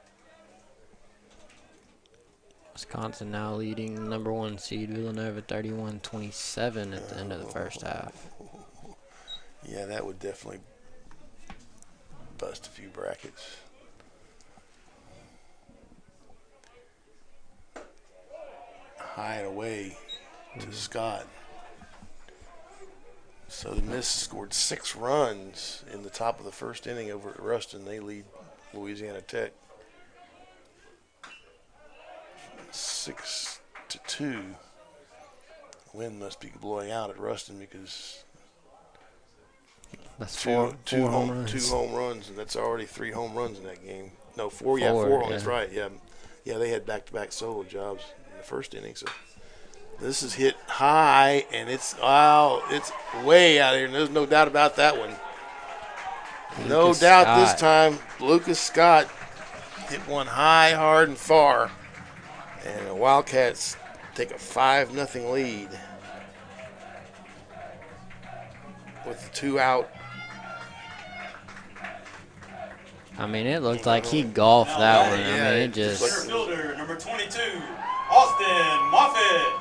Wisconsin now leading number 1 seed Villanova 31-27 at the end of the first half. Yeah, that would definitely bust a few brackets. High and away to Scott. So the Miss scored 6 runs in the top of the first inning over at Ruston. They lead Louisiana Tech 6-2. Wind must be blowing out at Ruston because That's two home runs. 2 home runs, and that's already 3 home runs in that game. No, 4. Yeah, Four, 4. yeah. That's right. Yeah, they had back-to-back solo jobs in the first inning. So this is hit high, and it's way out of here. There's no doubt about that one. No Lucas doubt this Scott. time, Lucas Scott hit one high, hard, and far, and the Wildcats take a 5-0 lead with the 2 out. I mean, it looked like he golfed that one. Yeah, I mean, it it's just just. Center fielder, number 22, Austin Moffitt.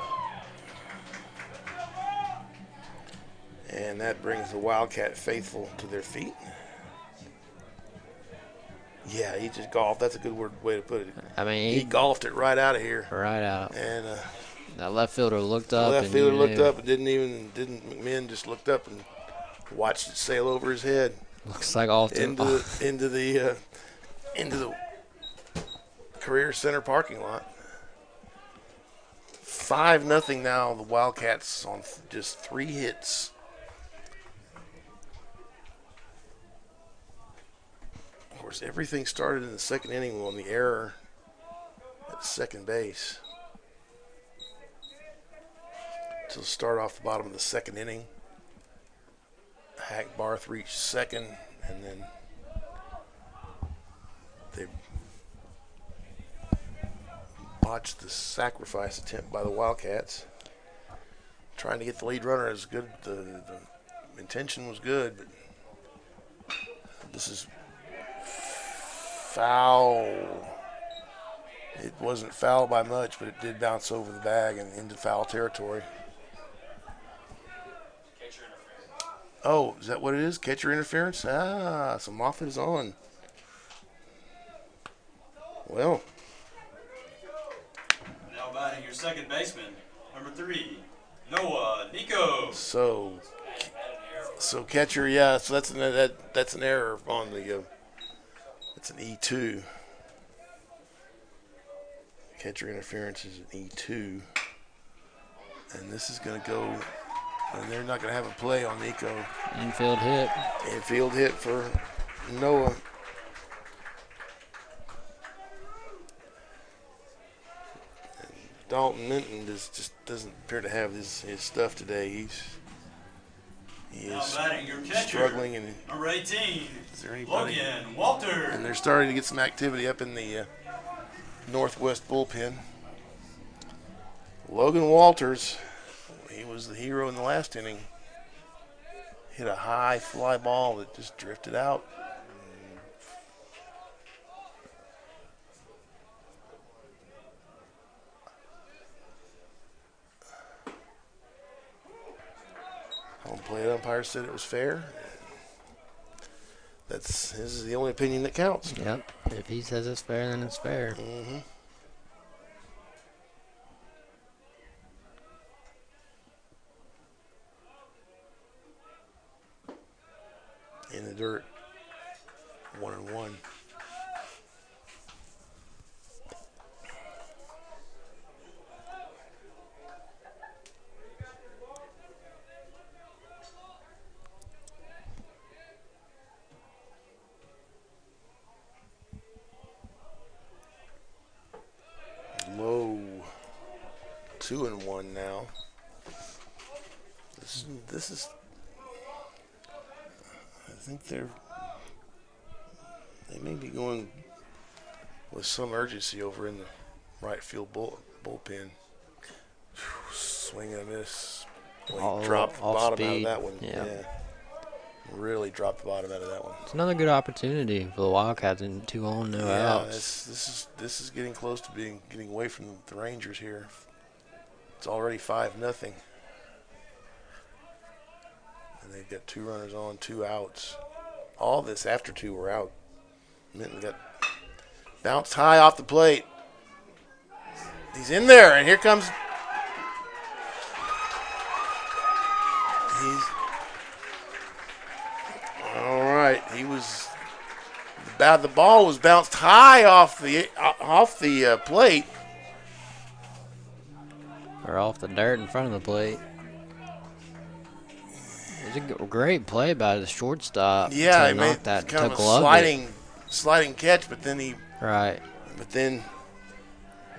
And that brings the Wildcat faithful to their feet. Yeah, he just golfed. That's a good way to put it. I mean, He golfed it right out of here. right out. And That left fielder looked the up. left and fielder you looked knew. up and didn't McMinn just looked up and watched it sail over his head Looks like Austin. into the career center parking lot. 5-0 now. The Wildcats on just 3 hits. Of course, everything started in the second inning on the error at second base. To start off the bottom of the second inning, Hack Barth reached second, and then they botched the sacrifice attempt by the Wildcats. Trying to get the lead runner is good. The intention was good, but this is foul. It wasn't foul by much, but it did bounce over the bag and into foul territory. Oh, is that what it is? Catcher interference? So Moffitt is on. Well, Now batting your second baseman, number 3, Noah Nico. so catcher, yeah. So that's an error on the. It's an E2. Catcher interference is an E2, and this is going to go. And they're not going to have a play on Nico. Infield hit. Infield hit for Noah. And Dalton Minton just doesn't appear to have his stuff today. He Now is batting your catcher, struggling, and number 18, is there anybody? Logan Walter. And they're starting to get some activity up in the Northwest bullpen. Logan Walters, he was the hero in the last inning. Hit a high fly ball that just drifted out. Home plate umpire said it was fair. This is the only opinion that counts. Yep. If he says it's fair, then it's fair. Mm-hmm. In the dirt, 1-1. Low, 2-1 now. This is. I think they may be going with some urgency over in the right field bullpen. Swing and a miss. Well, he dropped the off bottom out of speed. that one. Yeah. Really dropped the bottom out of that one. It's another good opportunity for the Wildcats in 2-0, no outs. This is getting close to getting away from the Rangers here. It's already 5-0. And they've got 2 runners on, 2 outs. All this after 2 were out. Minton got bounced high off the plate. He's in there, and here comes. He's all right. He was. The ball was bounced high off the plate, or off the dirt in front of the plate. It was a great play by the shortstop Yeah, to he made knock that, kind to of a glove it. sliding catch, but then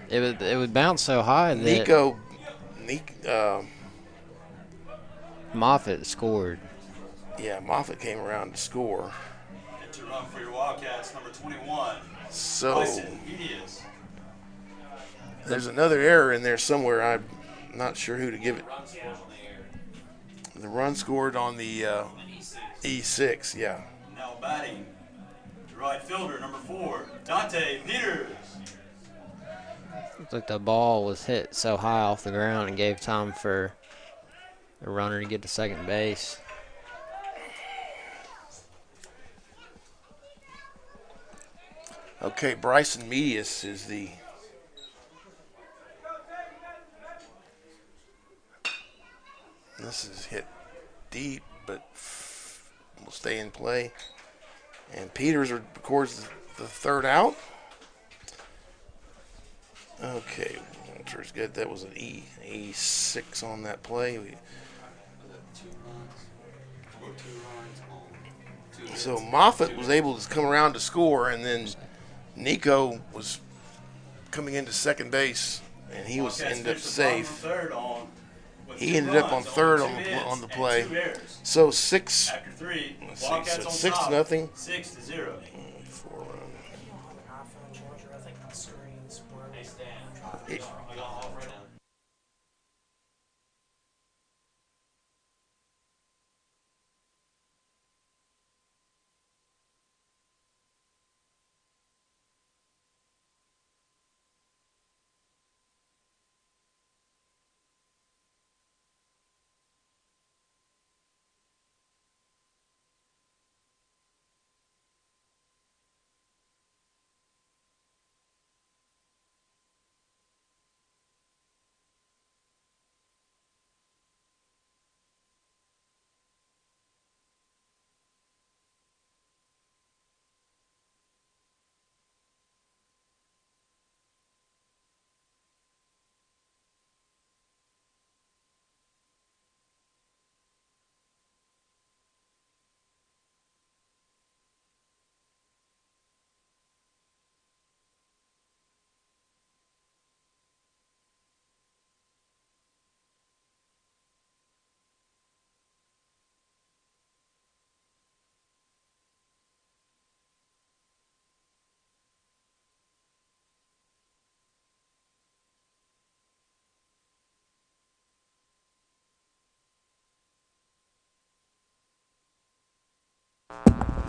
It would bounce so high that Nico, Moffitt scored. yeah, Moffitt came around to score. And to run for your Wildcats, number 21, So Bryson Medias. there's another error in there somewhere. I'm not sure who to give it. The run scored on the E6, yeah. Now batting, the right fielder, number 4, Dante Peters. Looked like the ball was hit so high off the ground and gave time for the runner to get to second base. Okay, Bryson Medius is the this is hit deep, but will stay in play. And Peters records the third out. Okay, Walter's good. That was an E6 on that play. So Moffitt was able to come around to score, and then Nico was coming into second base, and he was ended up safe. He ended up on third on the play. So six. After 3, Let's see, Wildcats so on 6 top, to nothing. 6-0. 4 run.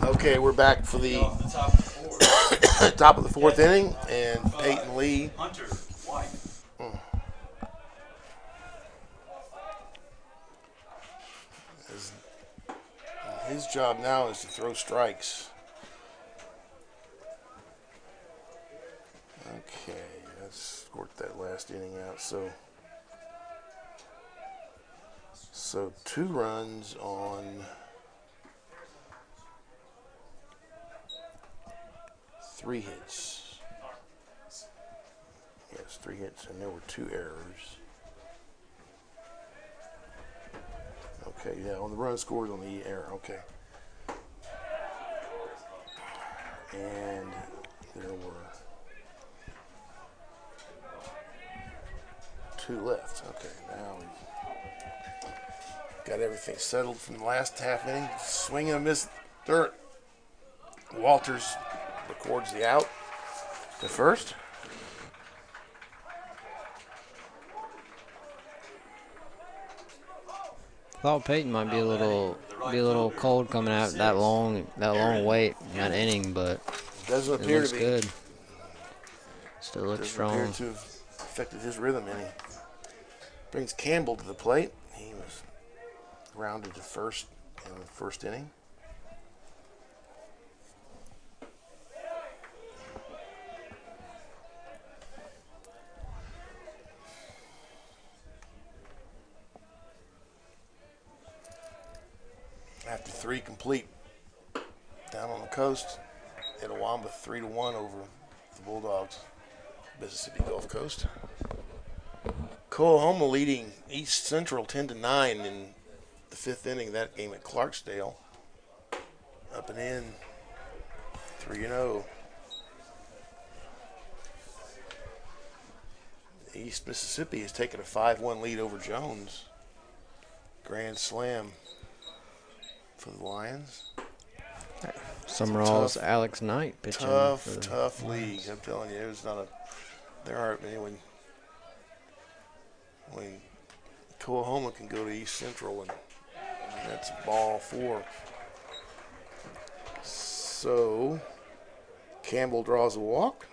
Okay, we're back for the Off the top of the fourth, top of the fourth inning, and Peyton Lee. Hunter White. His job now is to throw strikes. Okay, let's work that last inning out. So 2 runs on 3 hits. Yes, 3 hits, and there were 2 errors. Okay, yeah, on the run scored on the error. Okay. And there were 2 left. Okay, now we've got everything settled from the last half inning. Swing and a miss dirt. Walters records the out to first. Thought Peyton might be a little cold coming out that long wait in that inning, but Doesn't it appear looks to be. good. Still looks Doesn't appear strong. to have affected his rhythm any. Brings Campbell to the plate. He was grounded to first in the first inning. After 3 complete, down on the coast, Itawamba 3-1 over the Bulldogs, Mississippi Gulf Coast. Coahoma leading East Central 10-9 in the 5th inning of that game at Clarksdale. Up and in, 3-0. East Mississippi has taken a 5-1 lead over Jones. Grand slam for the Lions. Summerall's Alex Knight pitching. Tough league. I'm telling you, it's not a. There aren't many when Coahoma can go to East Central and that's ball 4. So Campbell draws a walk.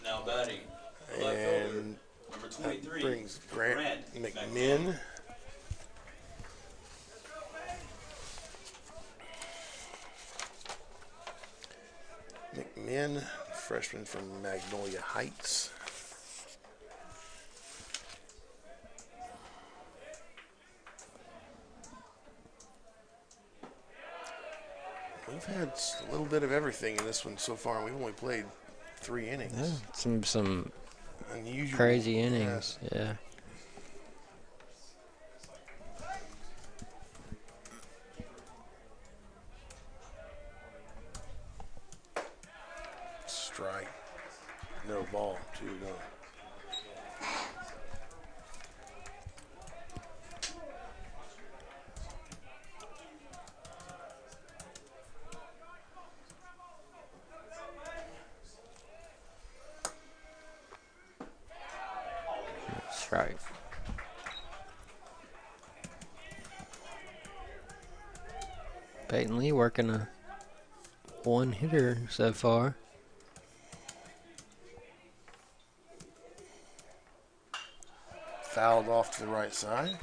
Now batting, the left fielder, And number that 23. brings Grant McMinn. McMinn, freshman from Magnolia Heights. We've had a little bit of everything in this one so far. We've only played 3 innings. Yeah, some Unusual. crazy innings. Yeah. Strike. No ball. 2-1. Strike. Peyton Lee working a 1-hitter so far. Fouled off to the right side.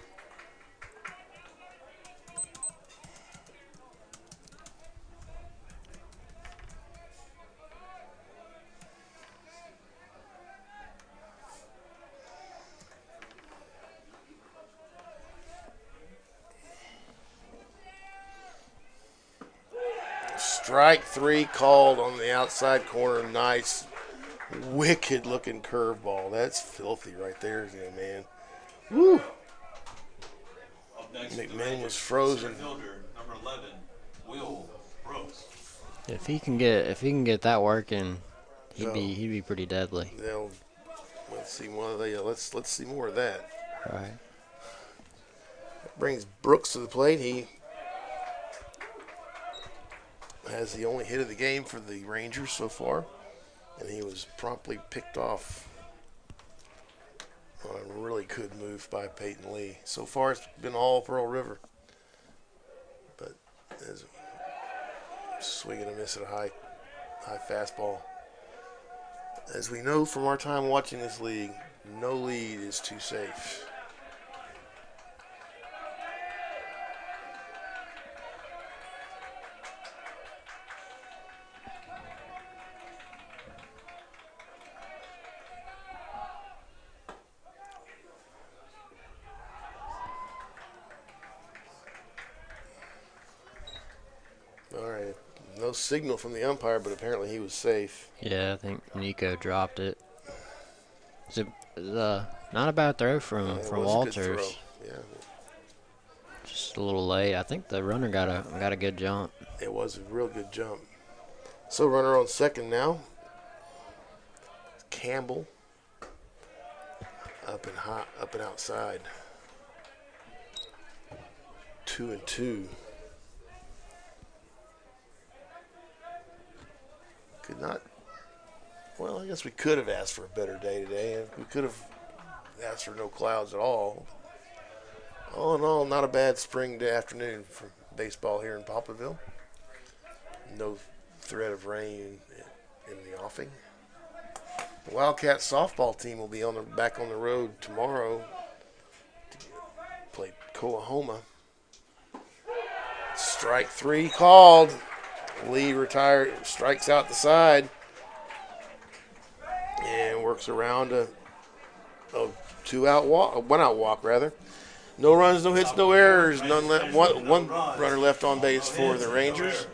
Strike 3 called on the outside corner. Nice, wicked looking curveball. That's filthy right there, man. Woo! Up next, McMahon the Rangers, was frozen. center fielder, number 11, Will Brooks. If he can get that working, he'd be pretty deadly. Let's see one of the let's see more of that. Right. Brings Brooks to the plate. He has the only hit of the game for the Rangers so far, and he was promptly picked off on a really good move by Peyton Lee. So far, it's been all Pearl River, but there's a swing and a miss at a high fastball. As we know from our time watching this league, no lead is too safe. All right, no signal from the umpire, but apparently he was safe. Yeah, I think Nico dropped it. Not a bad throw from It was a good Walters. throw. Yeah, Just a little late. I think the runner got a good jump. it was a real good jump. So runner on second now. Campbell up and outside. 2-2. Could not. Well, I guess we could have asked for a better day today. We could have asked for no clouds at all. All in all, not a bad spring day afternoon for baseball here in Poplarville. No threat of rain in the offing. The Wildcat softball team will be back on the road tomorrow to play Coahoma. Strike 3 called. Lee retired, strikes out the side, and works around a 1-out walk rather. No runs, no hits, no errors. One runner left on base for the Rangers.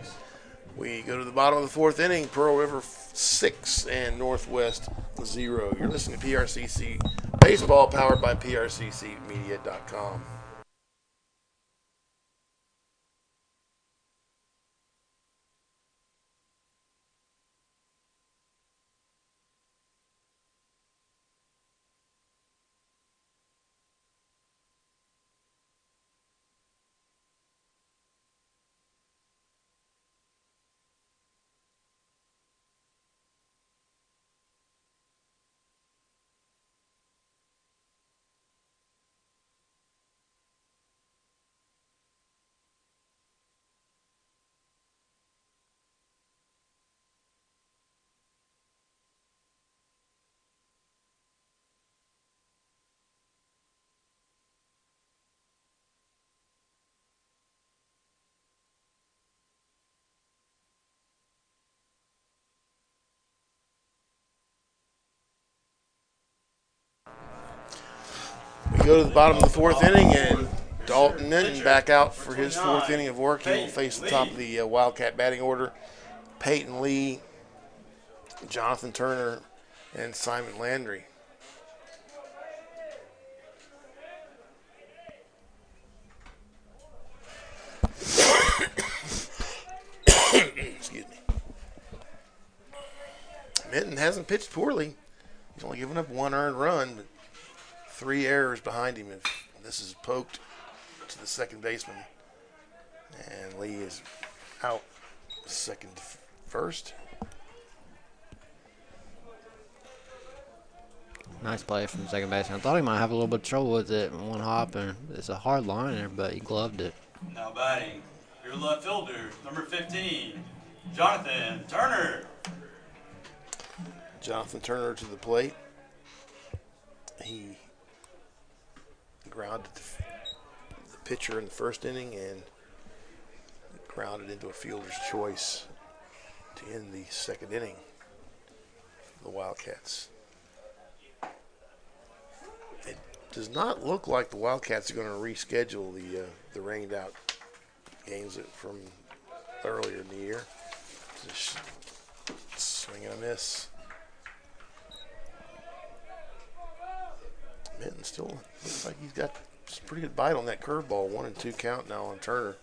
We go to the bottom of the 4th inning. Pearl River 6 and Northwest 0. You're listening to PRCC Baseball, powered by PRCCmedia.com. We go to the bottom of the fourth inning, and Dalton Minton back out for his fourth inning of work. He will face the top of the Wildcat batting order. Peyton Lee, Jonathan Turner, and Simon Landry. Excuse me. Minton hasn't pitched poorly. He's only given up one earned run, but 3 errors behind him. This is poked to the second baseman, and Lee is out second to first. Nice play from second baseman. I thought he might have a little bit of trouble with it in one hop, and it's a hard liner, but he gloved it. Now batting, your left fielder, number 15, Jonathan Turner. Jonathan Turner to the plate. He grounded the pitcher in the first inning and grounded into a fielder's choice to end the second inning for the Wildcats. It does not look like the Wildcats are going to reschedule the rained out games from earlier in the year. Just swing and a miss. Minton still looks like he's got some pretty good bite on that curveball. 1-2 count now on Turner.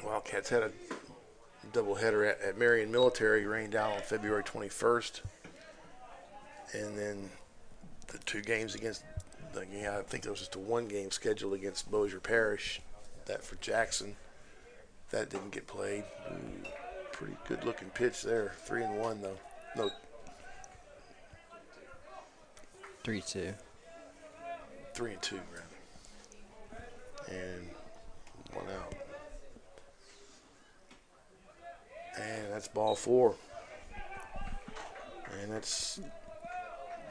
Wildcats had a doubleheader at Marion Military, rained out on February 21st. And then the 2 games against, I think there was just a 1 game scheduled against Bossier Parish. That for Jackson. That didn't get played. Ooh, pretty good looking pitch there. 3-1 though. No. 3-2. 3-2, rather. And 1 out. And that's ball 4. And that's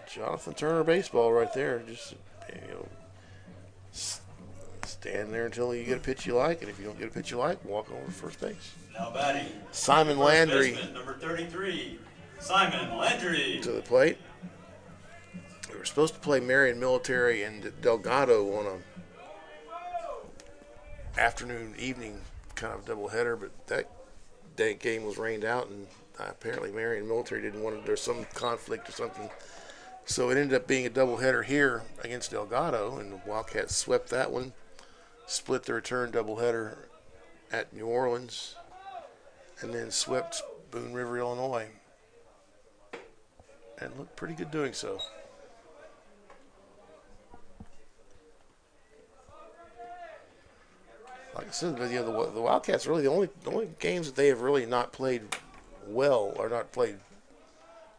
Jonathan Turner baseball right there. Just, stand there until you get a pitch you like, and if you don't get a pitch you like, walk over to first base. Now batting, Simon first Landry baseman, number 33, Simon Landry. to the plate. We were supposed to play Marion Military and Delgado on a afternoon, evening kind of doubleheader, but that day game was rained out, and apparently Marion Military didn't want to. There's some conflict or something, so it ended up being a doubleheader here against Delgado, and the Wildcats swept that one. Split the return doubleheader at New Orleans, and then swept Boone River, Illinois, and looked pretty good doing so. Like I said, the Wildcats are really the only games that they have really not played well or not played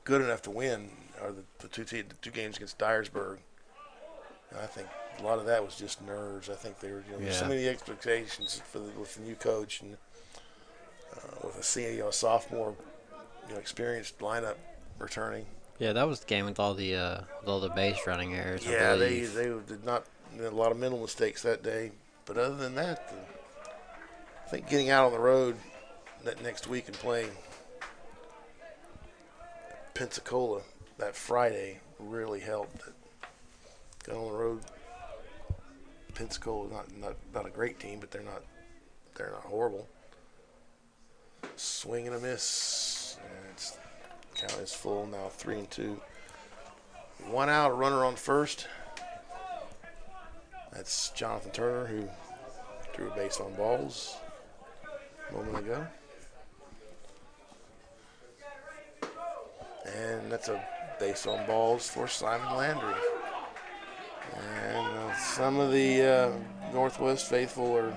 good enough to win are the two games against Dyersburg. And I think a lot of that was just nerves. I think they were there's so many expectations with the new coach and with a sophomore experienced lineup returning. Yeah, that was the game with all the base running errors. Yeah, I they believe. did not a lot of mental mistakes that day. But other than that, I think getting out on the road that next week and playing Pensacola that Friday really helped. Got on the road. Pensacola not a great team, but they're not horrible. Swing and a miss. And it's count is full now, 3-2. 1 out, a runner on first. That's Jonathan Turner, who threw a base on balls a moment ago. And that's a base on balls for Simon Landry. And some of the Northwest faithful are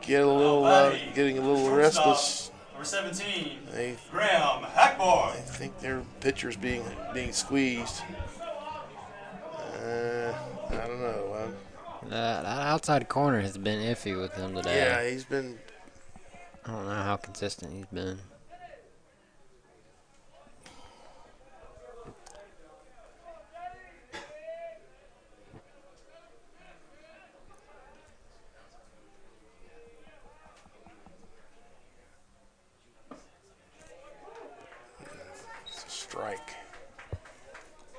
getting a little restless. Number 17, They Graham Hackmore. think their pitcher's being squeezed. I don't know. That outside corner has been iffy with him today. Yeah, he's been. I don't know how consistent he's been. It's a strike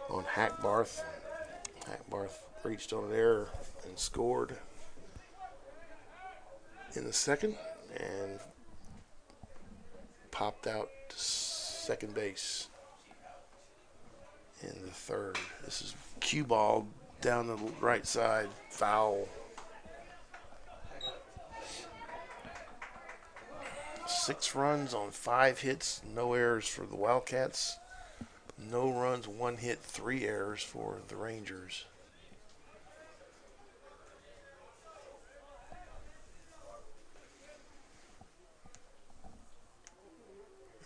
on Hackbarth. Hackbarth reached on an error and scored in the second and popped out to second base in the third. This is cue ball down the right side, foul. 6 runs on 5 hits, no errors for the Wildcats. No runs, 1 hit, 3 errors for the Rangers.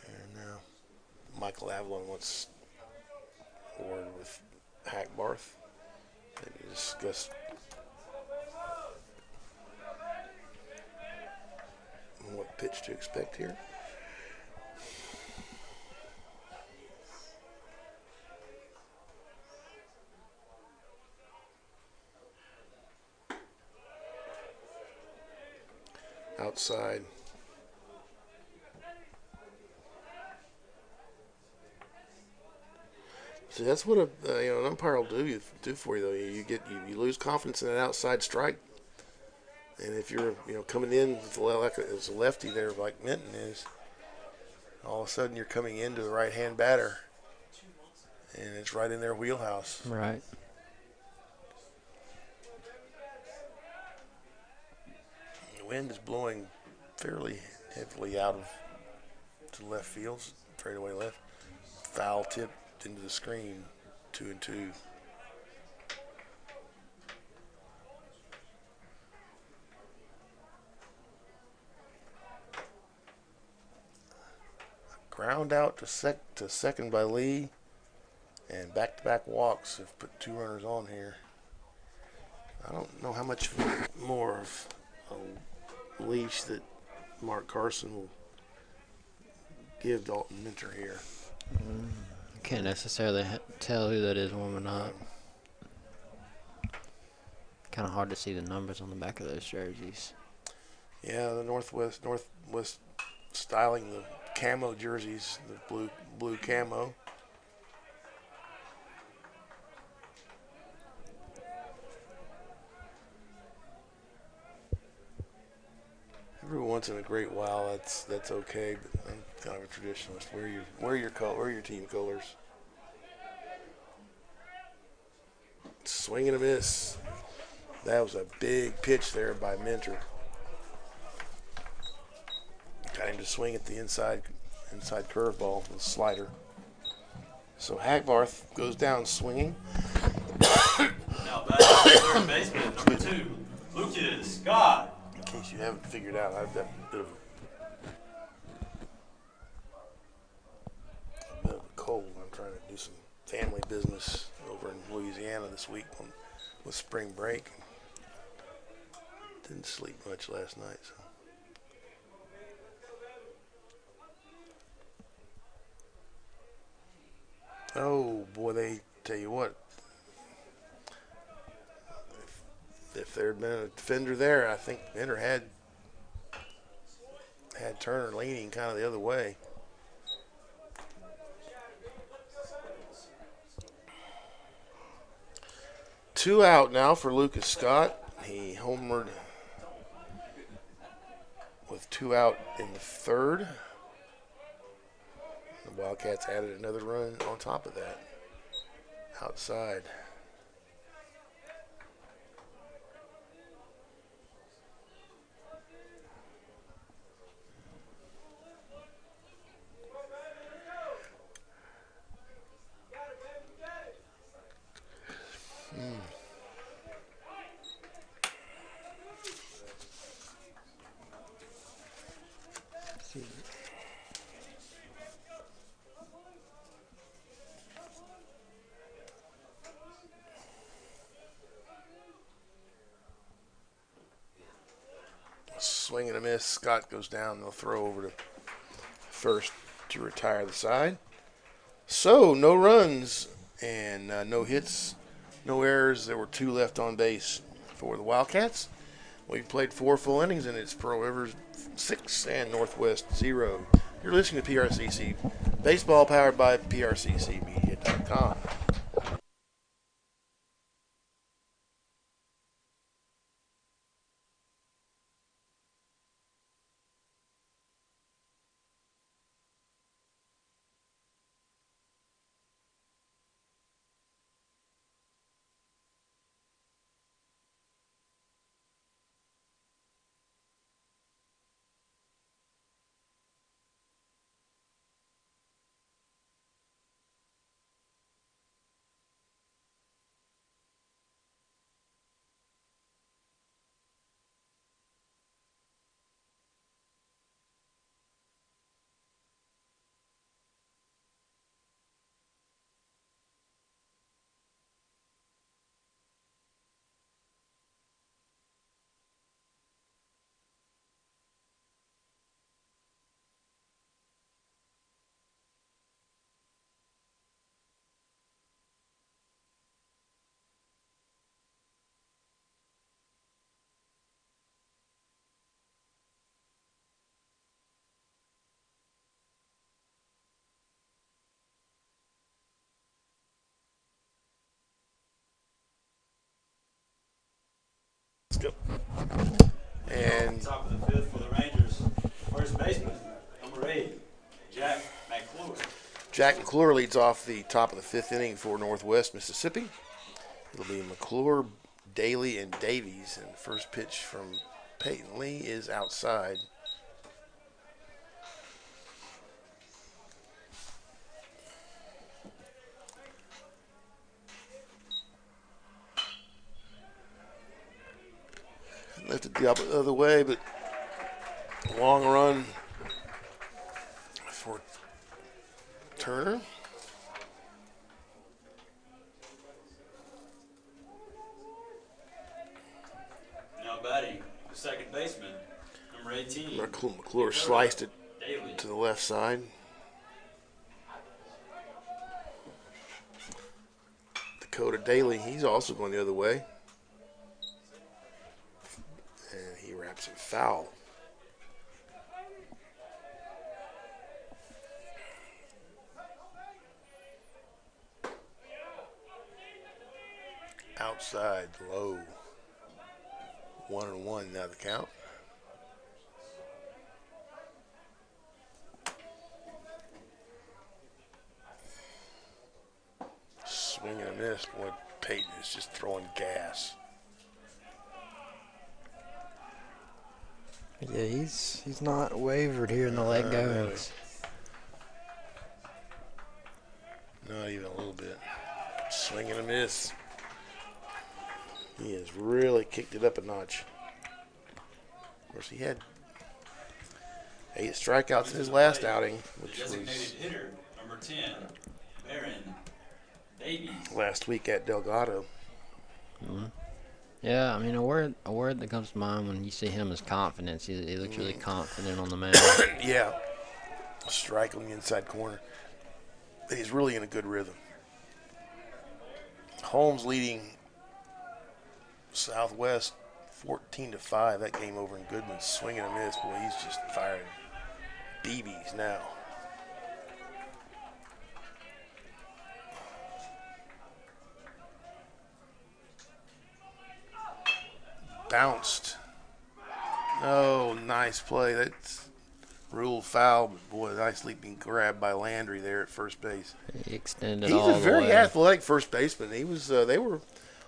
And now Michael Avalon wants a word with Hackbarth. Maybe discuss what pitch to expect here. Outside. See, that's what an umpire will do for you though. You lose confidence in an outside strike, and if you're coming in like as a lefty there like Minton is, all of a sudden you're coming into the right-hand batter, and it's right in their wheelhouse. Right. The wind is blowing fairly heavily out to left field, straight away left. Foul tip into the screen, 2-2. Ground out to second by Lee, and back-to-back walks have put 2 runners on here. I don't know how much more of a leash that Mark Carson will give Dalton Minter here. Can't necessarily tell who that is warming up. Kind of hard to see the numbers on the back of those jerseys. Yeah, the Northwest styling the camo jerseys, the blue camo. Every once in a great while, that's okay, but I'm kind of a traditionalist. Wear your team colors. Swing and a miss. That was a big pitch there by Minter. Got him to swing at the inside curveball with a slider. So Hackbarth goes down swinging. Now back to third baseman, number 2, Lucas Scott. In case you haven't figured out, I've got a bit of a cold. I'm trying to do some family business over in Louisiana this week with spring break. Didn't sleep much last night, so. Oh boy, they tell you what. If there had been a defender there, I think Minter had Turner leaning kind of the other way. Two out now for Lucas Scott. He homered with 2 out in the third. The Wildcats added another run on top of that. Outside. Swing and a miss. Scott goes down. They'll throw over to first to retire the side. So, no runs and no hits, no errors. There were 2 left on base for the Wildcats. We've played 4 full innings, and it's Pearl Rivers 6 and Northwest 0. You're listening to PRCC Baseball, powered by PRCCmedia.com. Let's go. And Top of the 5th for the Rangers. First baseman, number 8, Jack McClure. Jack McClure leads off the top of the 5th inning for Northwest Mississippi. It'll be McClure, Daly, and Davies. And the first pitch from Peyton Lee is outside. Lifted the other way, but long run for Turner. Now batting, the second baseman, number 18. McClure sliced it Daly. to the left side. Dakota Daly, he's also going the other way. And he wraps it foul. Outside, low. 1-1 now the count. Swing and a miss. Boy, Peyton is just throwing gas. Yeah, he's not wavered here in the leg goings. Not even a little bit. Swing and a miss. He has really kicked it up a notch. Of course, he had 8 strikeouts in his last outing, which Designated was hitter, number 10, Baron Davies. last week at Delgado. Mm-hmm. Yeah, I mean, a word that comes to mind when you see him is confidence. He looks really confident on the mound. Yeah. Strike on the inside corner. But he's really in a good rhythm. Holmes leading Southwest 14-5. That game over in Goodman. Swing and a miss. Boy, he's just firing BBs now. Bounced. Oh, nice play. That's Ruled foul, but boy, nice leaping grab by Landry there at first base. He extended He's all a the very way. athletic first baseman. He was. They were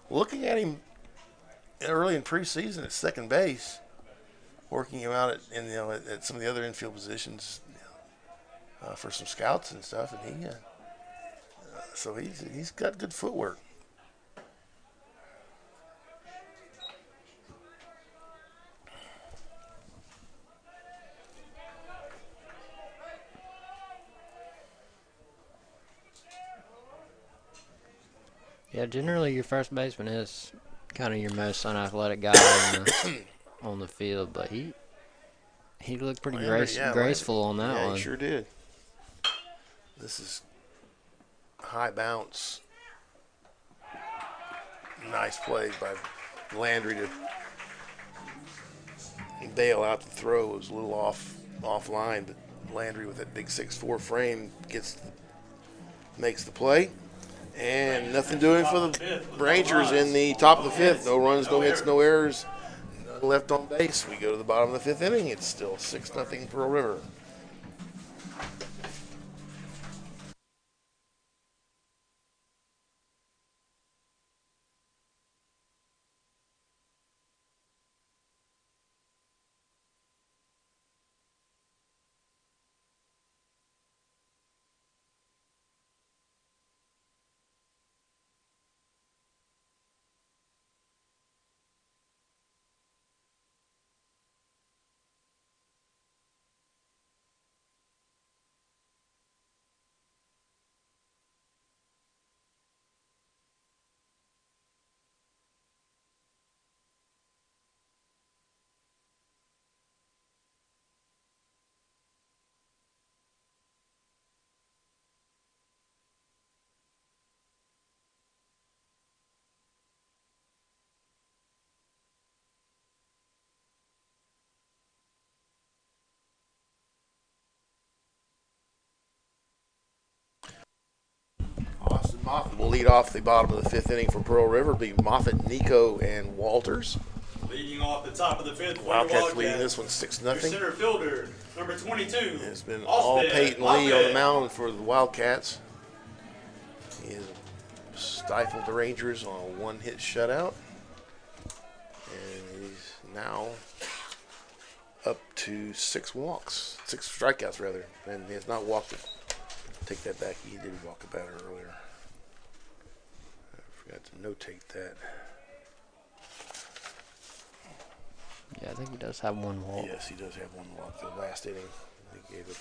looking at him early in preseason at second base, working him out at some of the other infield positions for some scouts and stuff, and so he's got good footwork. Yeah, generally your first baseman is kind of your most unathletic guy on the field, but he looked pretty graceful on that yeah, one. he sure did. This is high bounce. Nice play by Landry to bail out the throw. It was a little offline, but Landry with that big 6'4" frame makes the play. And nothing doing for the Rangers in the top of the fifth. No runs, no hits, no errors. None left on base. We go to the bottom of the fifth inning. It's still 6-0 Pearl River. Austin Moffitt will lead off the bottom of the fifth inning for Pearl River. Be Moffitt, Nico, and Walters. Leading off the top of the fifth. Wildcats leading this one 6-0. Your center fielder, number 22. It's been Austin all Peyton Lee on the Moffitt. mound for the Wildcats. He has stifled the Rangers on a one-hit shutout. And he's now up to 6 strikeouts rather. And he has not walked it. Take that back. He did walk a batter earlier. I forgot to notate that. Yeah, I think he does have one walk. Yes, he does have one walk. The last inning, he gave it.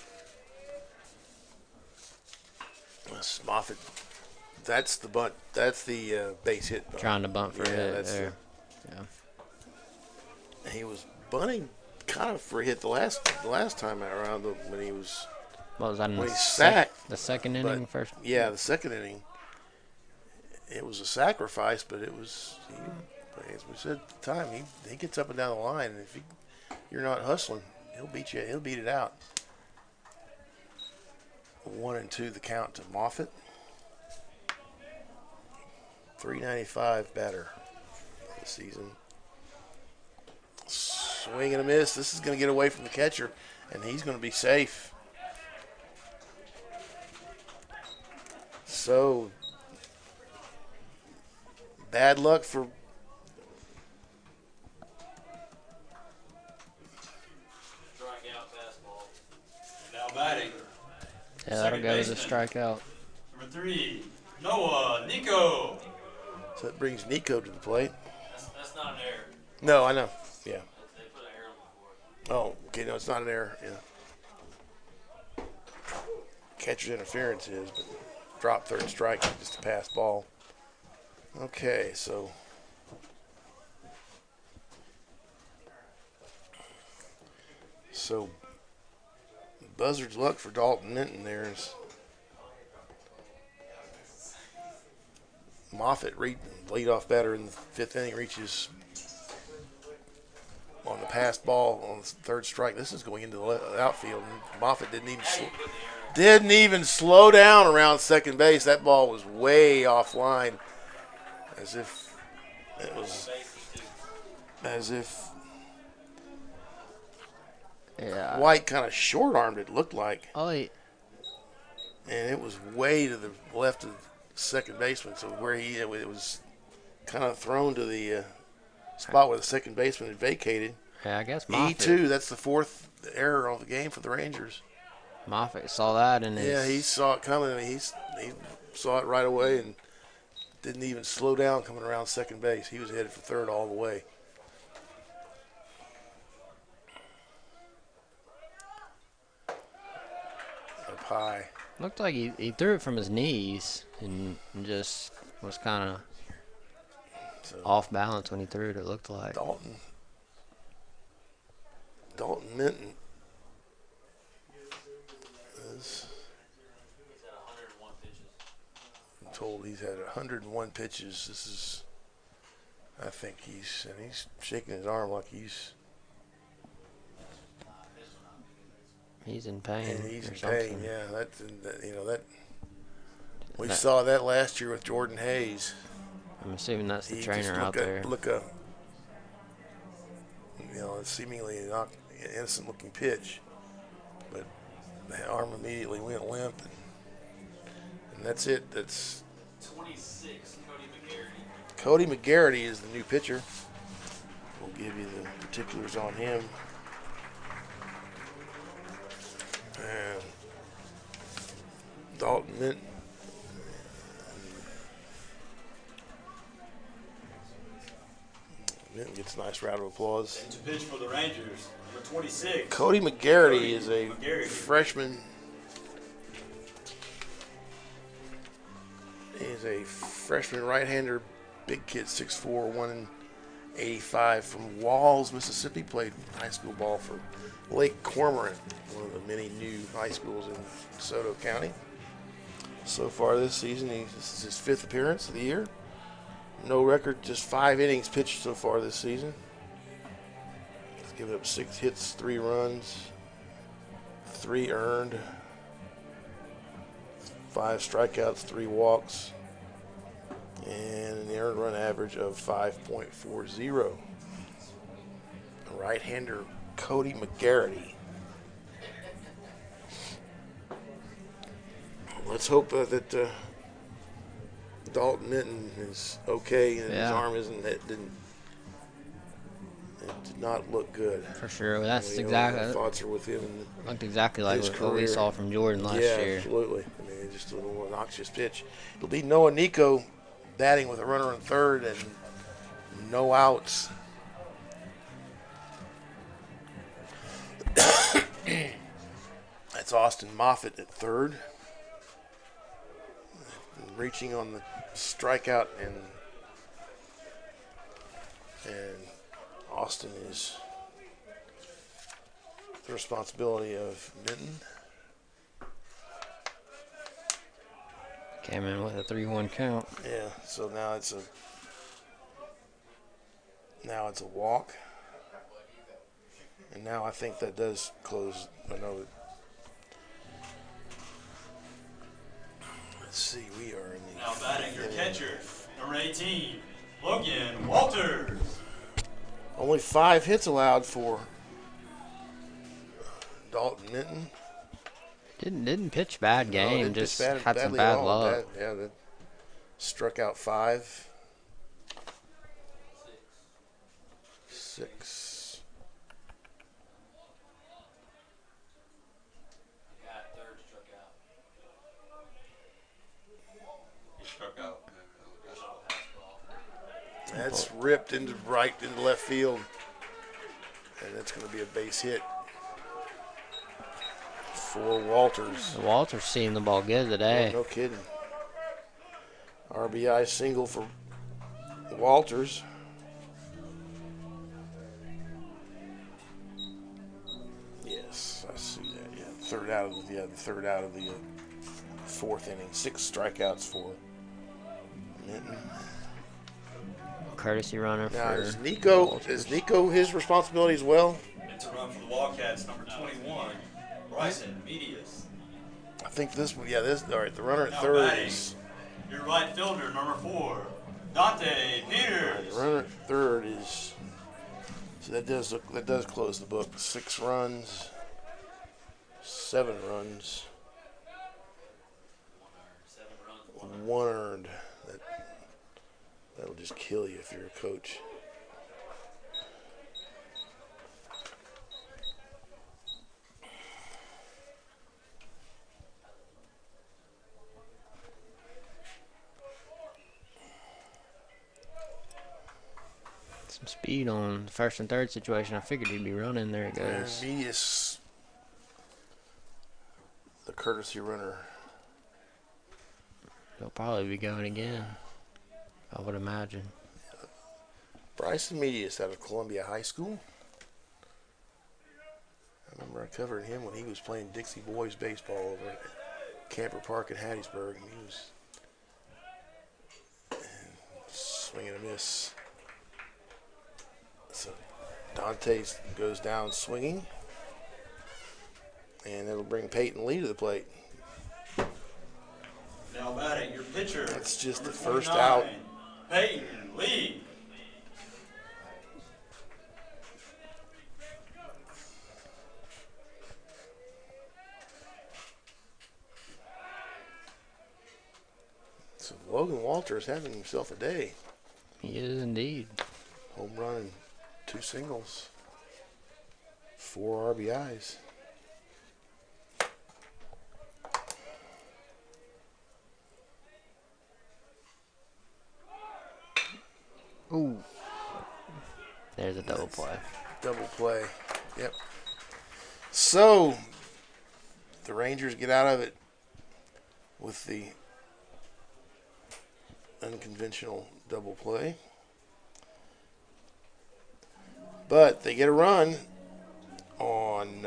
That's Moffitt. That's the bunt. That's the base hit. Bunt. Trying to bunt for a hit there. He was bunting kind of for a hit the last time around when he was. What was that? When he sacked. The second inning first. Yeah, the second inning. It was a sacrifice, but it was. As we said at the time, he gets up and down the line, and if you're not hustling, he'll beat you. He'll beat it out. 1-2 the count to Moffitt. .395 batter this season. Swing and a miss. This is going to get away from the catcher, and he's going to be safe. So bad luck for Now batting. Yeah, that'll go as a strikeout. Number 3, Noah Nico. So that brings Nico to the plate. That's not an error. No, I know. Yeah. They put an error on the board. Oh, okay. No, it's not an error. Yeah. Catcher's interference is, but drop third strike, just a pass ball. Okay, so buzzard's luck for Dalton Minton there is Moffitt, leadoff batter in the fifth inning, reaches on the passed ball on the third strike. This is going into the outfield. And Moffitt didn't even slow down around second base. That ball was way offline, as if Yeah. White kind of short-armed, it looked like. Oh, And it was way to the left of the second baseman, so where it was kind of thrown to the spot where the second baseman had vacated. yeah, I guess Moffitt. E2, that's the fourth error of the game for the Rangers. Moffitt saw that and Yeah, he saw it coming. He saw it right away and didn't even slow down coming around second base. He was headed for third all the way. Up high. looked like he threw it from his knees and just was kind of So off balance when he threw it. It looked like. Dalton Minton is, I'm told he's had 101 pitches. This is, I think he's shaking his arm like he's He's in pain. he's or in something. pain. Yeah, we saw that last year with Jordan Hayes. I'm assuming that's the He trainer just out there. look a seemingly innocent-looking pitch, but the arm immediately went limp, and that's it. That's 26, Cody McGarity. Cody McGarity is the new pitcher. We'll give you the particulars on him. And Dalton Minton. Minton gets a nice round of applause. And to pitch for the Rangers, number 26. Cody McGarity is a McGarity. freshman. He's a freshman right-hander, big kid, 6'4", 185 from Walls, Mississippi. Played high school ball for Lake Cormorant, one of the many new high schools in DeSoto County. So far this season, this is his 5th appearance of the year. No record, just 5 innings pitched so far this season. He's given up 6 hits, 3 runs, 3 earned, 5 strikeouts, 3 walks, and an earned run average of 5.40. Right-hander Cody McGarity. Let's hope that Dalton Minton is okay and his Yeah. arm it did not look good. For sure. That's You know, exactly. my thoughts are with him. And Looked exactly like his what we career. saw from Jordan last yeah, year. absolutely. I mean, just a little noxious pitch. It'll be Noah Nico batting with a runner on third and no outs. That's Austin Moffitt at third. Reaching on the strikeout, and Austin is the responsibility of Minton. Came in with a 3-1 count. Yeah, so now it's a walk, and now I think that does close. I know that. Let's see, we are in the Now batting your catcher, number 18, Logan Walters. only 5 hits allowed for Dalton Minton. Didn't pitch bad No, game. didn't pitch Just had some badly bad at all. luck. That struck out 5. 6. He struck out. That's ripped into left field, and that's going to be a base hit for Walters. Walter's seeing the ball good today. No kidding. RBI single for Walters. Yes, I see that. Yeah, the third out of the 4th inning. 6 strikeouts for Minton. Courtesy runner Now for is Nico Walters. his responsibility as well? And to run for the Wildcats, number 21, Bryson Medius. I think this one. Yeah, this. All right, the runner at Now third batting, is. your right fielder, number 4, Dante The Peters. runner at third is So that does close the book. 6 runs, 7 runs, 1 earned. That'll just kill you if you're a coach. Some speed on the first and third situation. I figured he'd be running. There it And goes. Medius, the courtesy runner. He'll probably be going again, I would imagine. Bryson Medius out of Columbia High School. I remember I covered him when he was playing Dixie Boys baseball over at Camper Park in Hattiesburg. And he was swing and a miss. So Dante goes down swinging. And it'll bring Peyton Lee to the plate. Now batting, your pitcher. That's just the number first 29, out. Peyton Lee. So Logan Walters having himself a day. He is indeed. Home run and 2 singles. 4 RBIs. Ooh. There's a double play. Double play. Yep. So the Rangers get out of it with the unconventional double play. But they get a run on,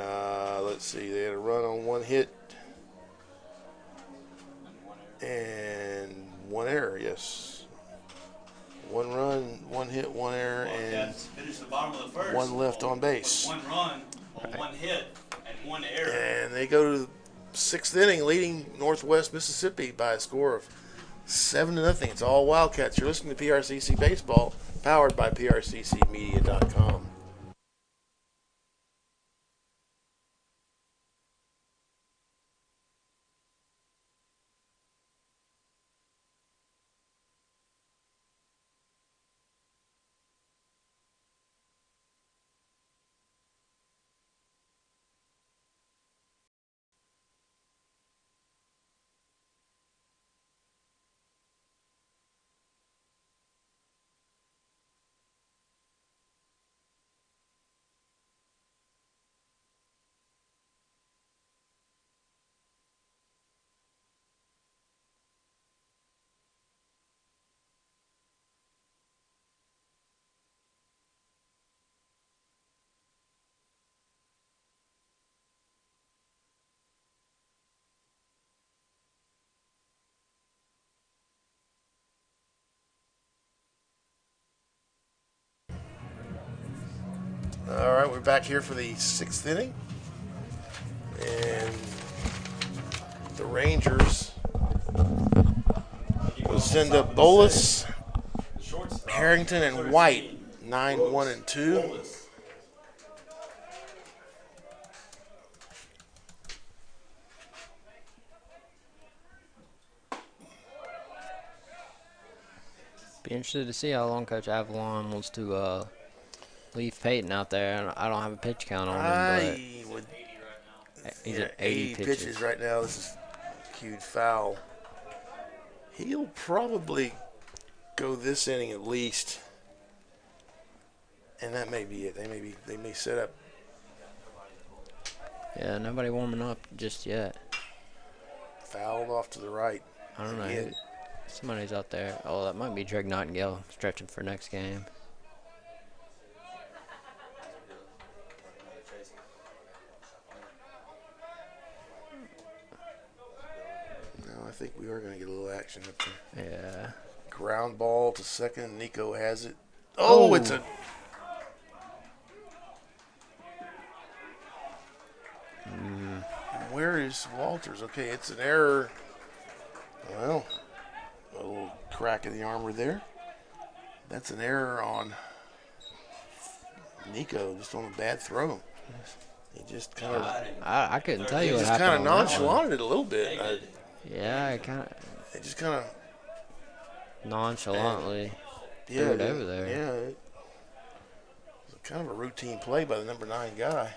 let's see, they had a run on 1 hit and 1 error, yes. 1 run, 1 hit, 1 error, and Finished the bottom of the first. 1 left on base. 1 run on 1 hit and 1 error. And they go to the 6th inning, leading Northwest Mississippi by a score of 7-0. It's all Wildcats. You're listening to PRCC Baseball, powered by PRCCmedia.com. All right, we're back here for the 6th inning. And the Rangers will send up Bolus, Harrington, and White, 9, 1, and 2. Be interested to see how long Coach Avalon wants to leave Peyton out there. I don't have a pitch count on him, I would. but he's Yeah, at 80 pitches. right now. This is cued foul. He'll probably go this inning at least, and that may be it. They may set up. Yeah, nobody warming up just yet. Fouled off to the right. I don't know. Again. Somebody's out there. Oh, that might be Drake Nightingale stretching for next game. No, I think we are going to get a little action up there. Yeah. Ground ball to second. Nico has it. Oh, it's a. Where is Walters? Okay, it's an error. Well, a little crack in the armor there. That's an error on Nico just on a bad throw. He just kind of I couldn't tell he you what just happened kind of on that one. nonchalanted it a little bit. Yeah, I kind of It just kind of nonchalantly threw yeah it over there. yeah. It was kind of a routine play by the number 9 guy.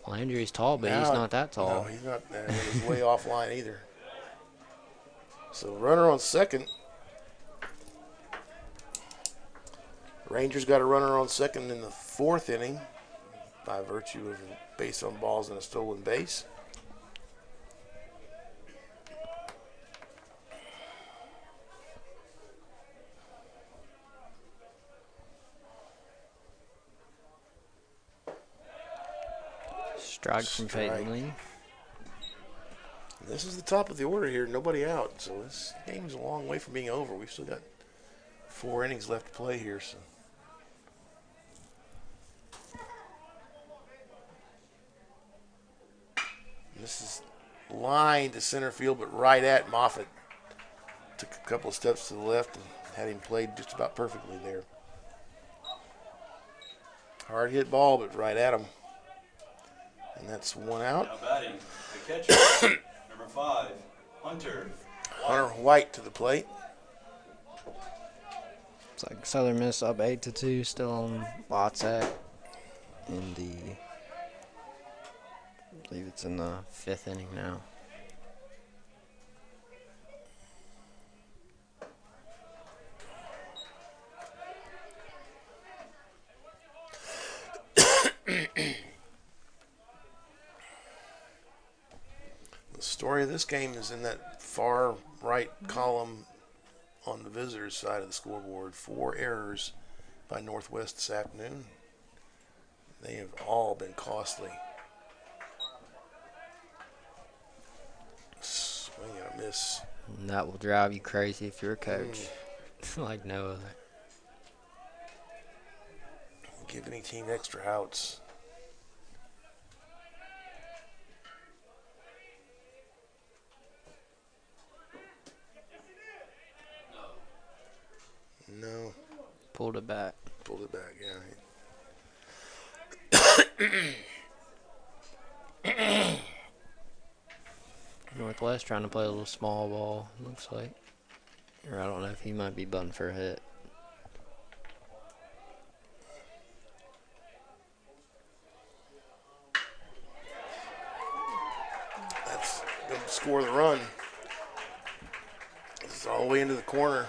Landry's tall, but he's Now, not that tall. No, he's not. He's way offline either. So runner on second. Rangers got a runner on second in the 4th inning by virtue of a base on balls and a stolen base. Strike from Peyton Lee. This is the top of the order here. Nobody out. So this game's a long way from being over. We've still got 4 innings left to play here. So. This is lined to center field, but right at Moffitt. Took a couple of steps to the left and had him played just about perfectly there. Hard hit ball, but right at him. And that's 1 out. Now batting, the catcher, number 5, Hunter. Hunter White to the plate. It's like Southern Miss up 8-2, still on Watsack in the. I believe it's in the 5th inning now. The story of this game is in that far right column on the visitors' side of the scoreboard. 4 errors by Northwest this afternoon. They have all been costly. Swing and a miss. And that will drive you crazy if you're a coach. Like no other. Give any team extra outs. No. Pulled it back. Pulled it back, yeah. Northwest trying to play a little small ball, looks like. Or I don't know if he might be butting for a hit. That's going to score the run. This is all the way into the corner.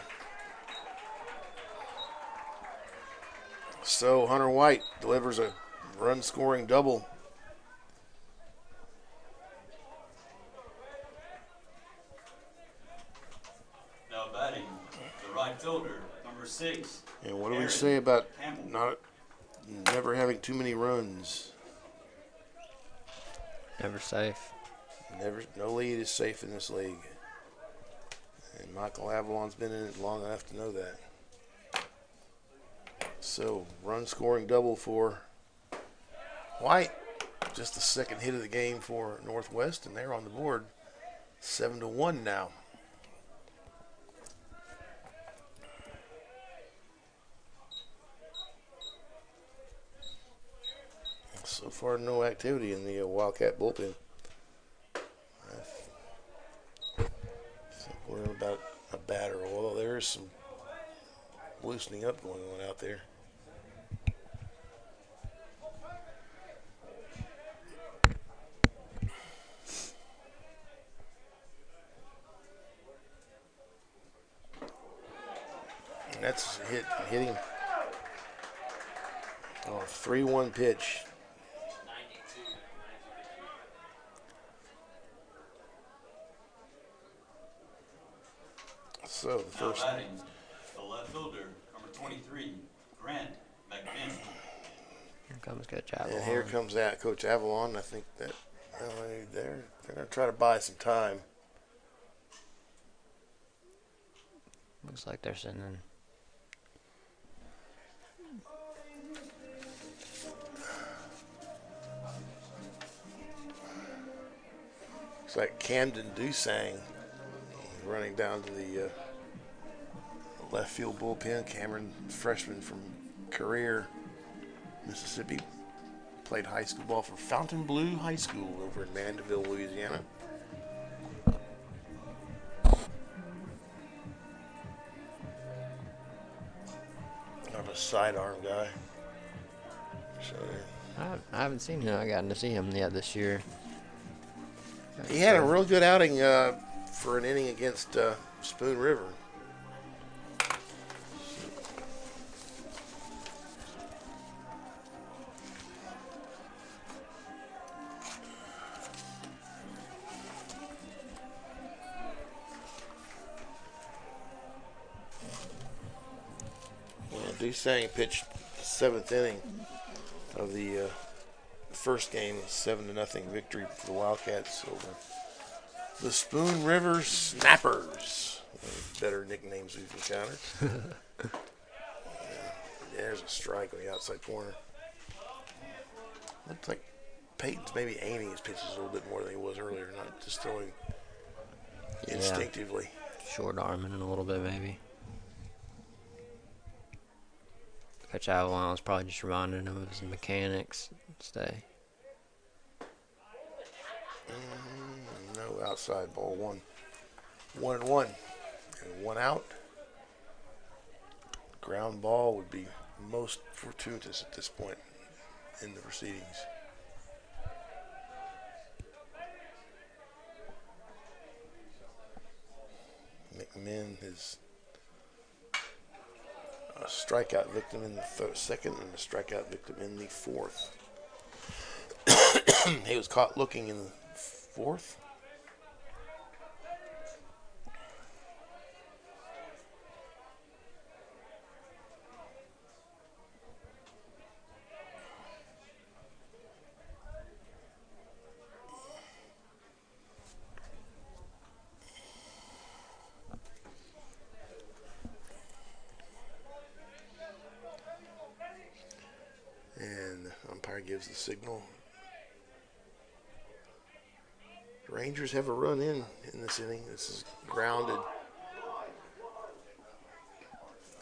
So Hunter White delivers a run-scoring double. Now batting, the right fielder, number 6. And what do we Aaron say about Campbell. never having too many runs? Never safe. No lead is safe in this league. And Michael Avalon's been in it long enough to know that. So, run-scoring double for White. Just the second hit of the game for Northwest, and they're on the board 7-1 now. So far, no activity in the Wildcat bullpen. I think we're about a batter, although there is some loosening up going on out there. And that's hitting. Oh, 3-1 pitch. So the Now first. batting, the left fielder, number 23, Grant McMinn. Here comes Coach Avalon. And here comes that Coach Avalon. I think that they're going to try to buy some time. Looks like they're sending. It's like Camden Dusang running down to the left field bullpen. Cameron, freshman from career. Mississippi. Played high school ball for Fontainebleau High School over in Mandeville, Louisiana. Kind of a sidearm guy. So I haven't seen him. I gotten to see him yet this year. he had a real good outing for an inning against Spoon River. Dusang pitched the seventh inning of the first game, 7-0 victory for the Wildcats over the Spoon River Snappers. Better nicknames we've encountered. There's a strike on the outside corner. Looks like Peyton's maybe aiming his pitches a little bit more than he was earlier, not just throwing instinctively. Short arming a little bit, maybe. Coach Avalon was probably just reminding him of his mechanics. Stay. No outside ball. 1-1 and 1 out. Ground ball would be most fortuitous at this point in the proceedings. McMinn is a strikeout victim in the second and a strikeout victim in the fourth. He was caught looking in the fourth. And the umpire gives the signal. The Rangers have a run in this inning. This is grounded.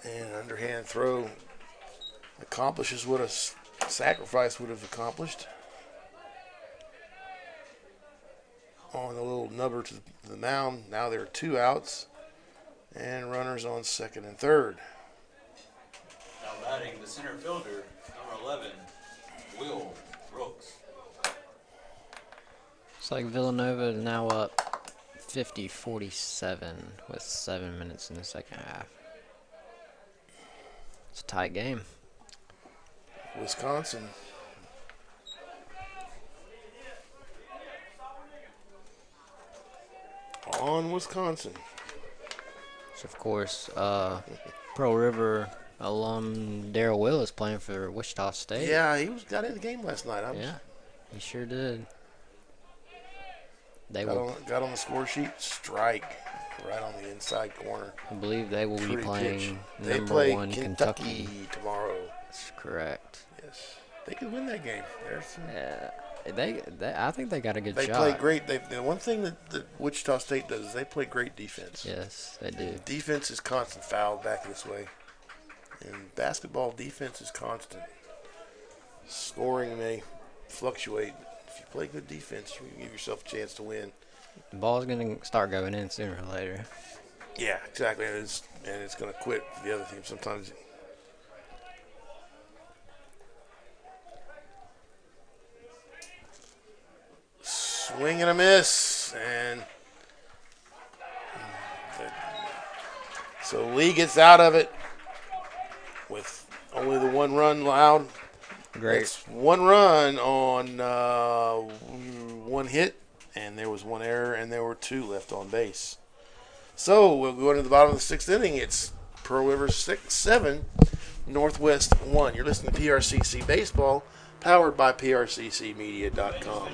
And an underhand throw accomplishes what a sacrifice would have accomplished. On a little nubber to the mound. Now there are 2 outs. And runners on second and third. Now batting the center fielder, number 11, Will Brooks. It's like Villanova is now up 50-47 with 7 minutes in the second half. It's a tight game. Wisconsin. On Wisconsin. So, of course, Pearl River alum Darrell Willis playing for Wichita State. Yeah, he got in the game last night. Yeah, he sure did. They got, will. got on the score sheet. Strike right on the inside corner. I believe they will be Pretty playing pitch. number They play 1 Kentucky tomorrow. That's correct. Yes, they could win that game. Yeah, they I think they got a good They shot. play great. The one thing that Wichita State does is they play great defense. Yes, they do. Defense is constant. Foul back this way. And basketball defense is constant. Scoring may fluctuate. If you play good defense, you can give yourself a chance to win. The ball's going to start going in sooner or later. Yeah, exactly. And it's going to quit for the other team sometimes. Swing and a miss. And so Lee gets out of it with only the 1 run allowed. Great. It's 1 run on 1 hit, and there was 1 error, and there were 2 left on base. So we'll go into the bottom of the 6th inning. It's Pearl River 7, Northwest 1. You're listening to PRCC Baseball, powered by PRCCmedia.com.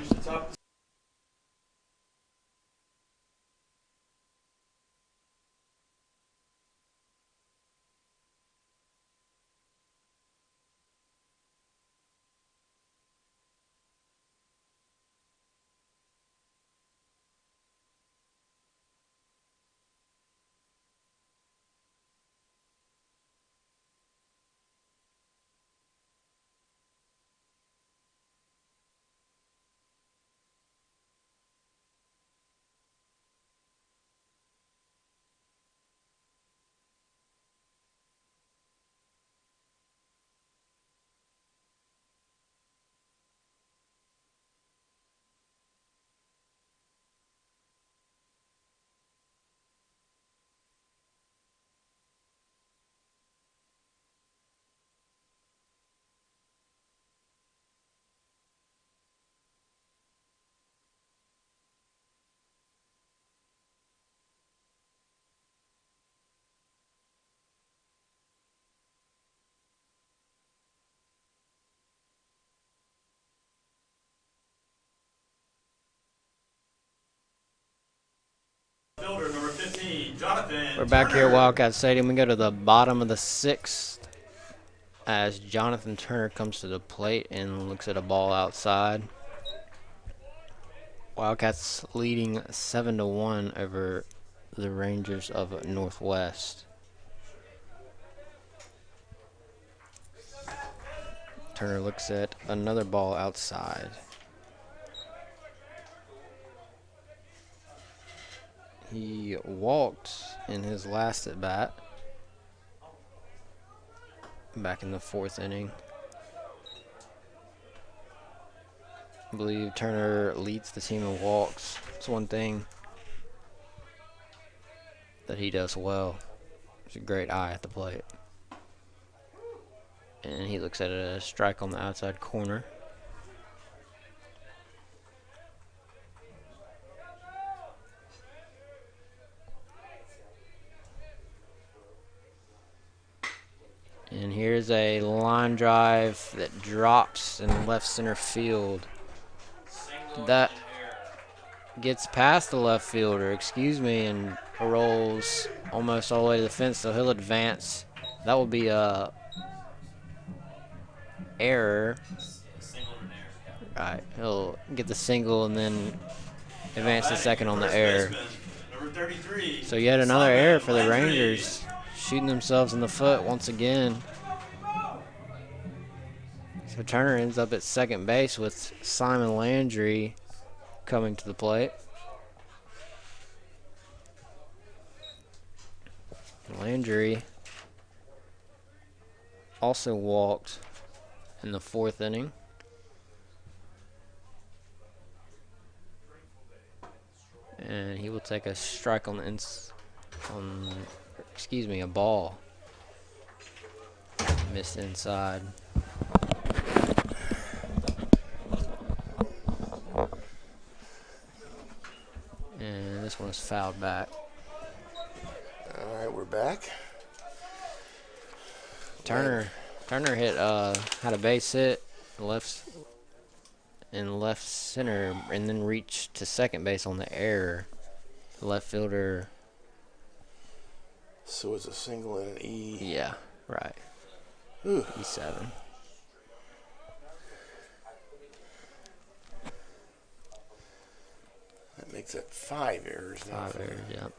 We're back here at Wildcat Stadium. We go to the bottom of the 6th as Jonathan Turner comes to the plate and looks at a ball outside. Wildcats leading 7-1 over the Rangers of Northwest. Turner looks at another ball outside. He walked in his last at bat back in the 4th inning. I believe Turner leads the team in walks. It's one thing that he does well. He's a great eye at the plate. And he looks at a strike on the outside corner. And here's a line drive that drops in left center field. That gets past the left fielder, and rolls almost all the way to the fence, so he'll advance. That will be a error. Right, he'll get the single and then advance the second on the error. So yet another error for the Rangers, shooting themselves in the foot once again. So Turner ends up at second base with Simon Landry coming to the plate. Landry also walked in the 4th inning. And he will take a strike on the a ball. Missed inside. And this one is fouled back. All right, we're back. Turner had a base hit left center and then reached to second base on the error. The left fielder. So it's a single and an E. Yeah, right. Ooh. E7. That makes it 5 errors now. 5 errors, yep.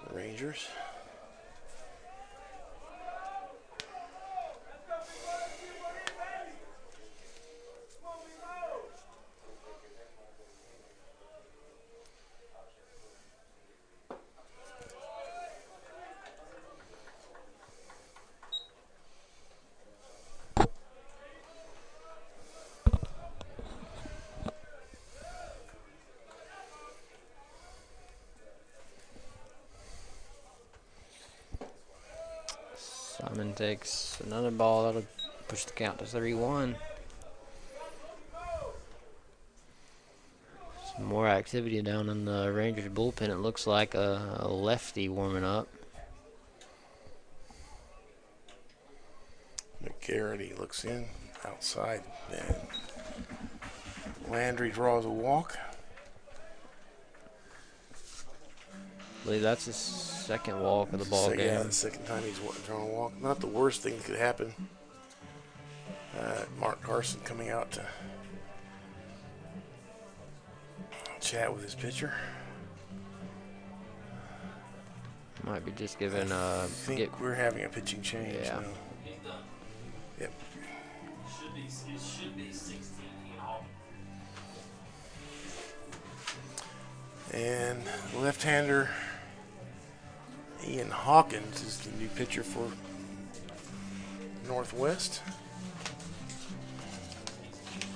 The Rangers. Simon takes another ball. That'll push the count to 3-1. Some more activity down in the Rangers bullpen. It looks like a lefty warming up. McGarity looks in outside. And Landry draws a walk. I believe that's his second walk of the ball game. Yeah, the second time he's drawn a walk. Not the worst thing that could happen. Mark Carson coming out to chat with his pitcher. Might be just giving I think we're having a pitching change Yeah. now. Yep. It should be 16 And left-hander Ian Hawkins is the new pitcher for Northwest.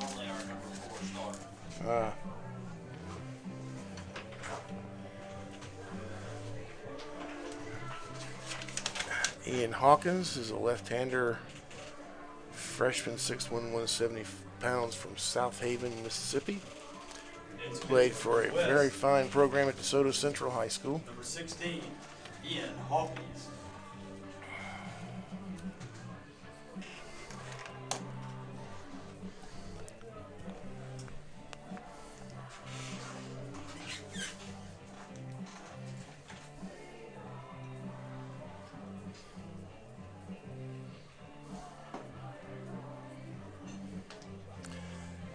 Only our number 4 starter. Ian Hawkins is a left-hander, freshman, 6'1", 170 pounds from South Haven, Mississippi. Played for a very fine program at DeSoto Central High School. Number 16, Ian Hawkins.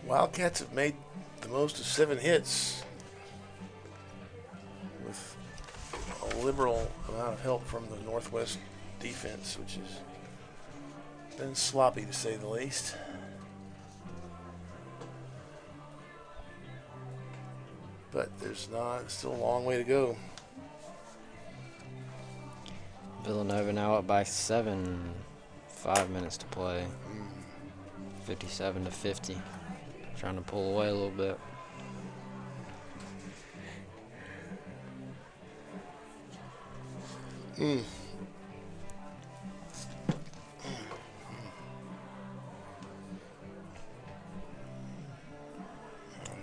Wildcats have made the most of 7 hits with a liberal amount of help from the Northwest defense, which has been sloppy to say the least. But there's still a long way to go. Villanova now up by 7. 5 minutes to play. 57-50. Trying to pull away a little bit. And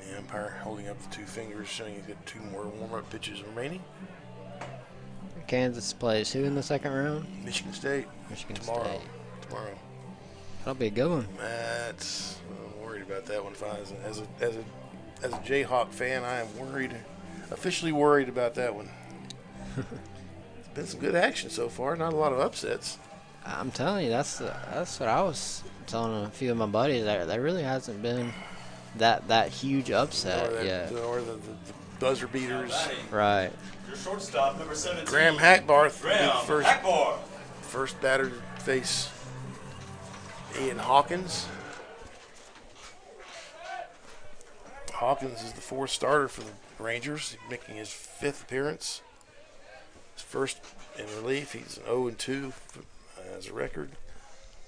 the umpire holding up the 2 fingers, showing he's got 2 more warm-up pitches remaining. Kansas plays who in the second round? Michigan State Michigan tomorrow. State. Tomorrow. That'll be a good one. I'm worried about that one. As a Jayhawk fan, I am officially worried about that one. It's been some good action so far. Not a lot of upsets. I'm telling you, that's what I was telling a few of my buddies. There really hasn't been that huge upset yet. Or the buzzer beaters. Right. Your shortstop, number 17. Graham Hackbarth, Graham Hackbar. first batter to face Ian Hawkins. Hawkins is the 4th starter for the Rangers, making his 5th appearance. His first in relief. He's an 0-2 as a record.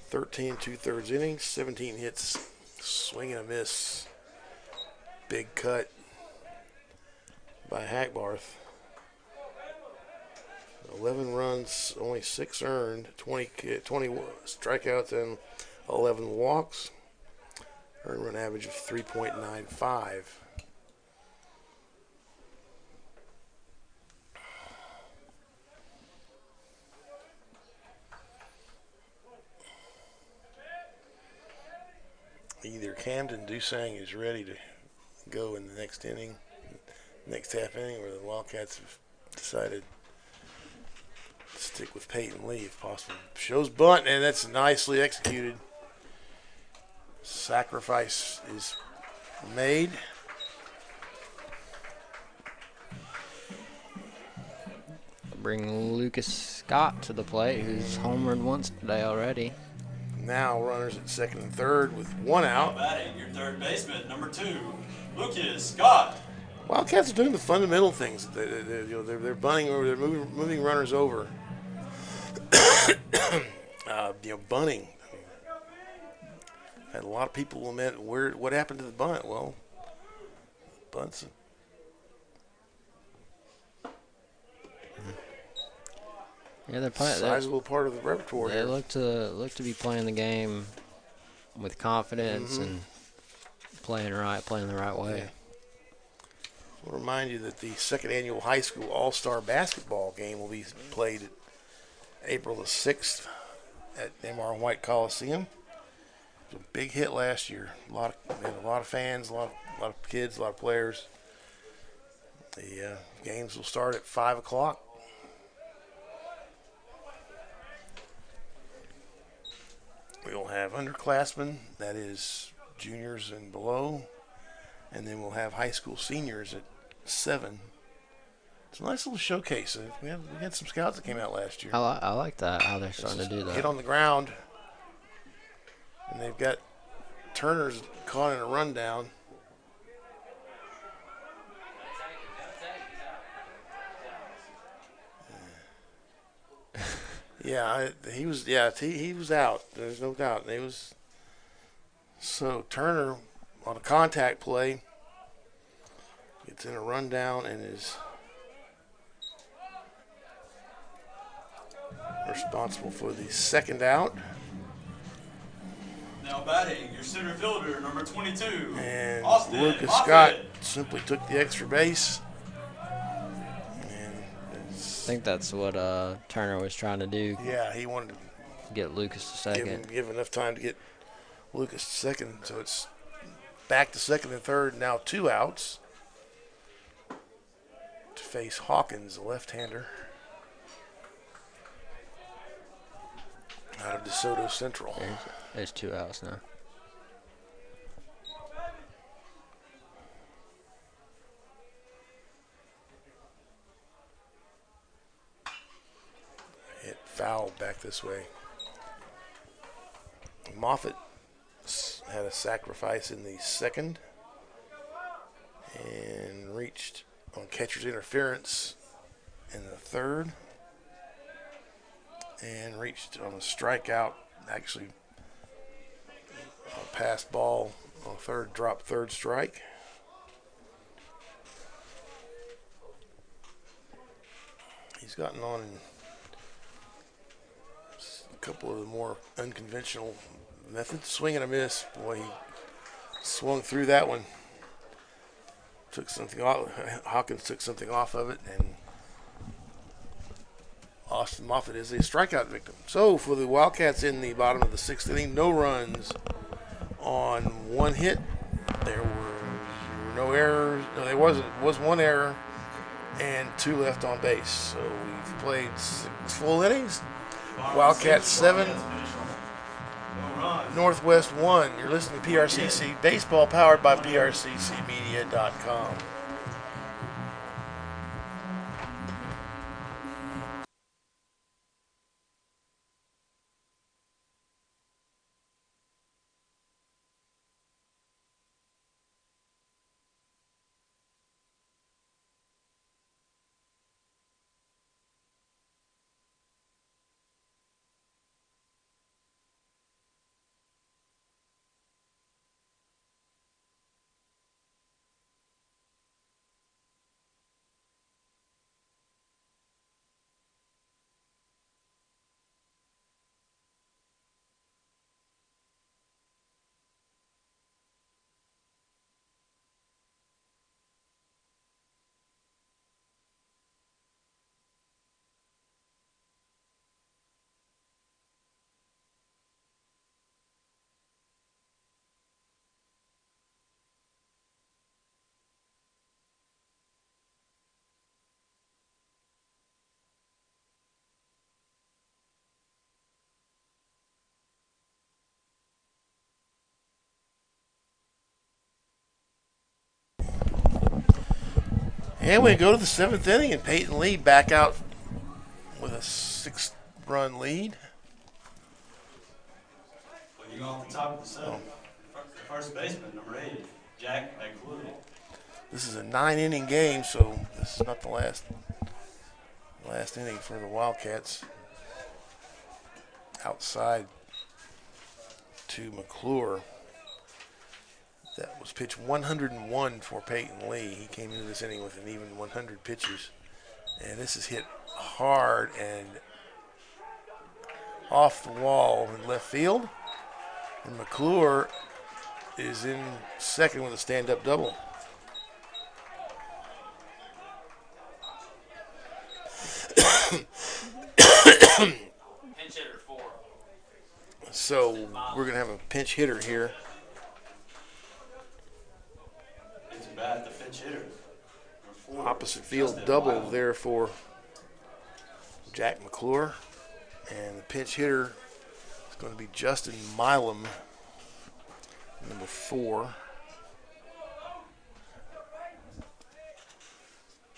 13 2/3 innings, 17 hits, swing and a miss. Big cut by Hackbarth. 11 runs, only 6 earned, 20 strikeouts and 11 walks. Earned run average of 3.95. Either Camden Dusang is ready to go in the next inning, next half inning, or the Wildcats have decided to stick with Peyton Lee if possible. Shows bunt, and that's nicely executed. Sacrifice is made. Bring Lucas Scott to the plate, who's homered once today already. Now runners at second and third with 1 out. Batting your third baseman, number 2, Lucas Scott. Wildcats are doing the fundamental things. They're bunting over. They're moving runners over. Bunting. Had a lot of people lament what happened to the bunt. Well, bunts. Yeah, they're playing. Sizable part of the repertoire They here. look to be playing the game with confidence and playing the right way. Yeah. I'll remind you that the 2nd annual high school all-star basketball game will be played April the 6th at M.R. White Coliseum. It was a big hit last year. They had a lot of fans, a lot of kids, a lot of players. The games will start at 5 o'clock. We'll have underclassmen, that is juniors and below, and then we'll have high school seniors at 7. It's a nice little showcase. We had some scouts that came out last year. I like that, how they're starting to do Hit that. on the ground, and they've got Turner's caught in a rundown. Yeah, he was out. There's no doubt. So Turner on a contact play gets in a rundown and is responsible for the 2nd out. Now batting your center fielder, number 22, And Austin Lucas Moffitt. Scott simply took the extra base. And I think that's what Turner was trying to do, yeah, he wanted to get Lucas to second. give enough time to get Lucas to second. So it's back to second and third. Now 2 outs to face Hawkins, the left-hander out of DeSoto Central. There's 2 outs now. foul back this way. Moffitt had a sacrifice in the second and reached on catcher's interference in the third and reached on a strikeout, actually a pass ball on third, drop third strike. He's gotten on in a couple of the more unconventional methods. Swing and a miss. Boy, he swung through that one. Took something off. Hawkins took something off of it, and Austin Moffitt is a strikeout victim. So for the Wildcats in the bottom of the sixth inning, no runs on one hit. There were no errors. No, there was one error and 2 left on base. So we've played 6 full innings. Wildcats 7, Northwest 1. You're listening to PRCC Baseball, powered by PRCCmedia.com. And we go to the 7th inning, and Peyton Lee back out with a 6-run lead. Well, you go off the top of the seventh. First baseman, number 8, Jack McClure. This is a 9-inning game, so this is not the last inning for the Wildcats. Outside to McClure. That was pitch 101 for Peyton Lee. He came into this inning with an even 100 pitches. And this is hit hard and off the wall in left field. And McClure is in second with a stand-up double. Pinch hitter 4. So we're going to have a pinch hitter here. It's bad, the pinch hitter. Number 4, Opposite field Justin double Wild. there for Jack McClure. And the pinch hitter is going to be Justin Milam, number 4.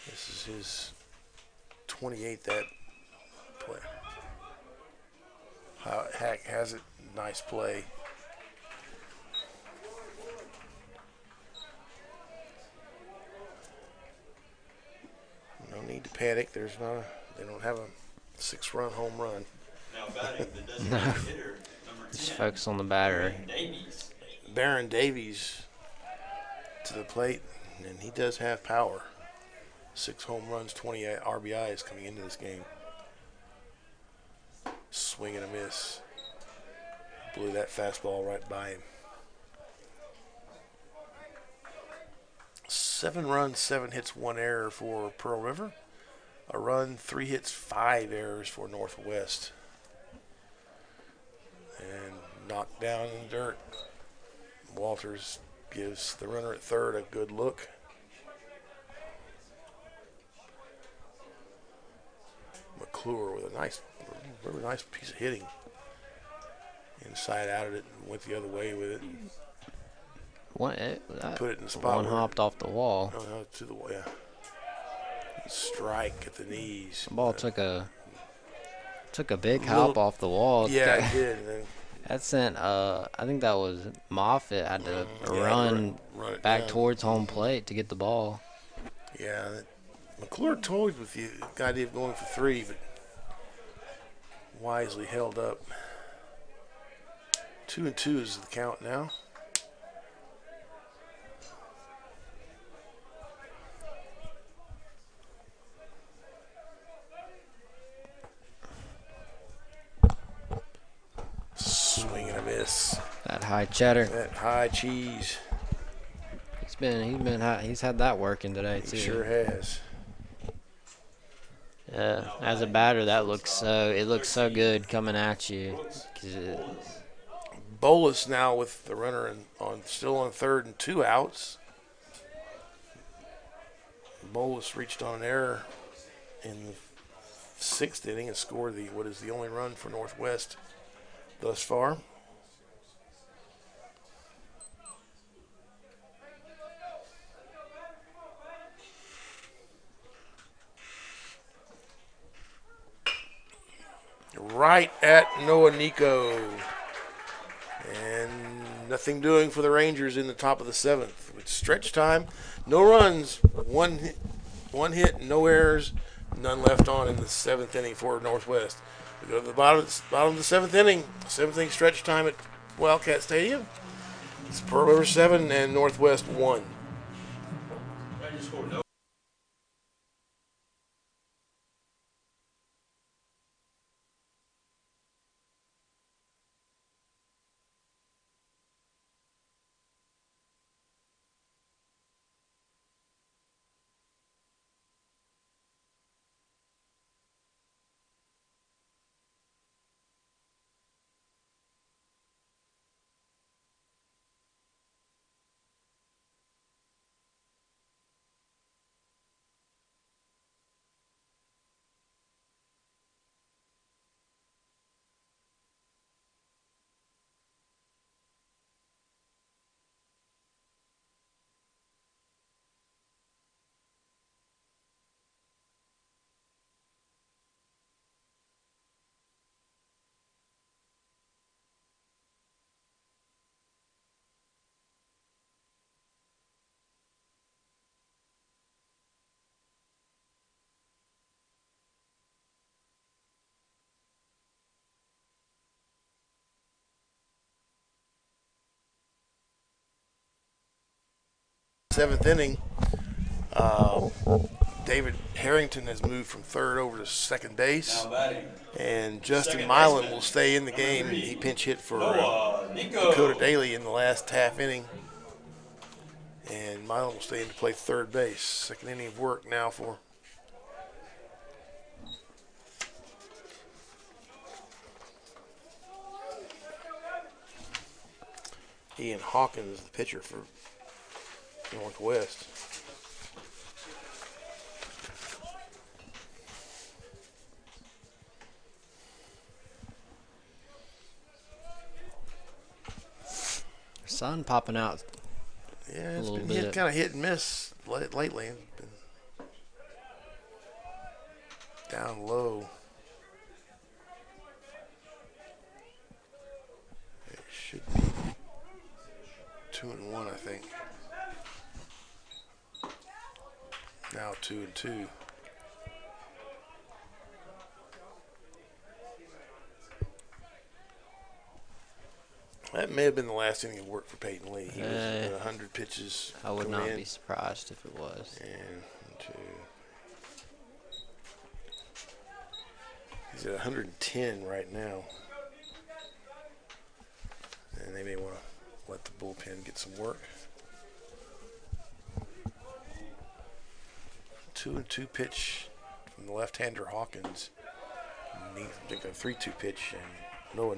This is his 28th at play. Hack has it. Nice play. No need to panic. They don't have a 6-run home run. Now batting the designated hitter, number 10. Just focus on the battery. Davies. Baron Davies to the plate, and he does have power. 6 home runs, 20 RBIs coming into this game. Swing and a miss. Blew that fastball right by him. 7 runs, 7 hits, 1 error for Pearl River. A run, 3 hits, 5 errors for Northwest. And knocked down in the dirt. Walters gives the runner at third a good look. McClure with a really nice piece of hitting. Inside out of it and went the other way with it. Put it in the spot. One hopped off the wall. No, to the wall, yeah. Strike at the knees. The ball took a Took a big Little- hop off the wall. Yeah, he did. And then, That sent, I think that was Moffitt had to yeah, run run it back down. towards home plate to get the ball. Yeah, McClure toyed with the idea of going for 3, but wisely held up. 2-2 is the count now. Swing and a miss. That high cheddar. That high cheese. He's had that working today too. He sure has. As a batter, it looks so good coming at you. 'Cause Bolus now with the runner still on third and 2 outs. Bolus reached on an error in the 6th inning and scored what is the only run for Northwest thus far. Right at Noah Nico. And nothing doing for the Rangers in the top of the 7th. With stretch time, no runs, one hit, no errors, none left on in the 7th inning for Northwest. We go to the bottom of the 7th inning. 7th inning stretch time at Wildcat Stadium. It's Pearl River 7 and Northwest 1. Rangers scored no. Seventh inning, David Harrington has moved from third over to second base, Now batting. and Justin Second Milan baseman, will stay in the number game. 3, He pinch hit for Noah Nico. Dakota Daly in the last half inning, and Milan will stay in to play third base. Second inning of work now for Ian Hawkins, the pitcher for Northwest. sun popping out. Yeah, it's A been little bit. kind of hit and miss lately. It's been down low. It should be 2-1, I think. Now 2-2. That may have been the last inning of work for Peyton Lee. He was at 100 pitches. I would coming not in. be surprised if it was. And 2. He's at 110 right now. And they may want to let the bullpen get some work. 2-2 pitch from the left-hander Hawkins. I think a 3-2 pitch, and Noah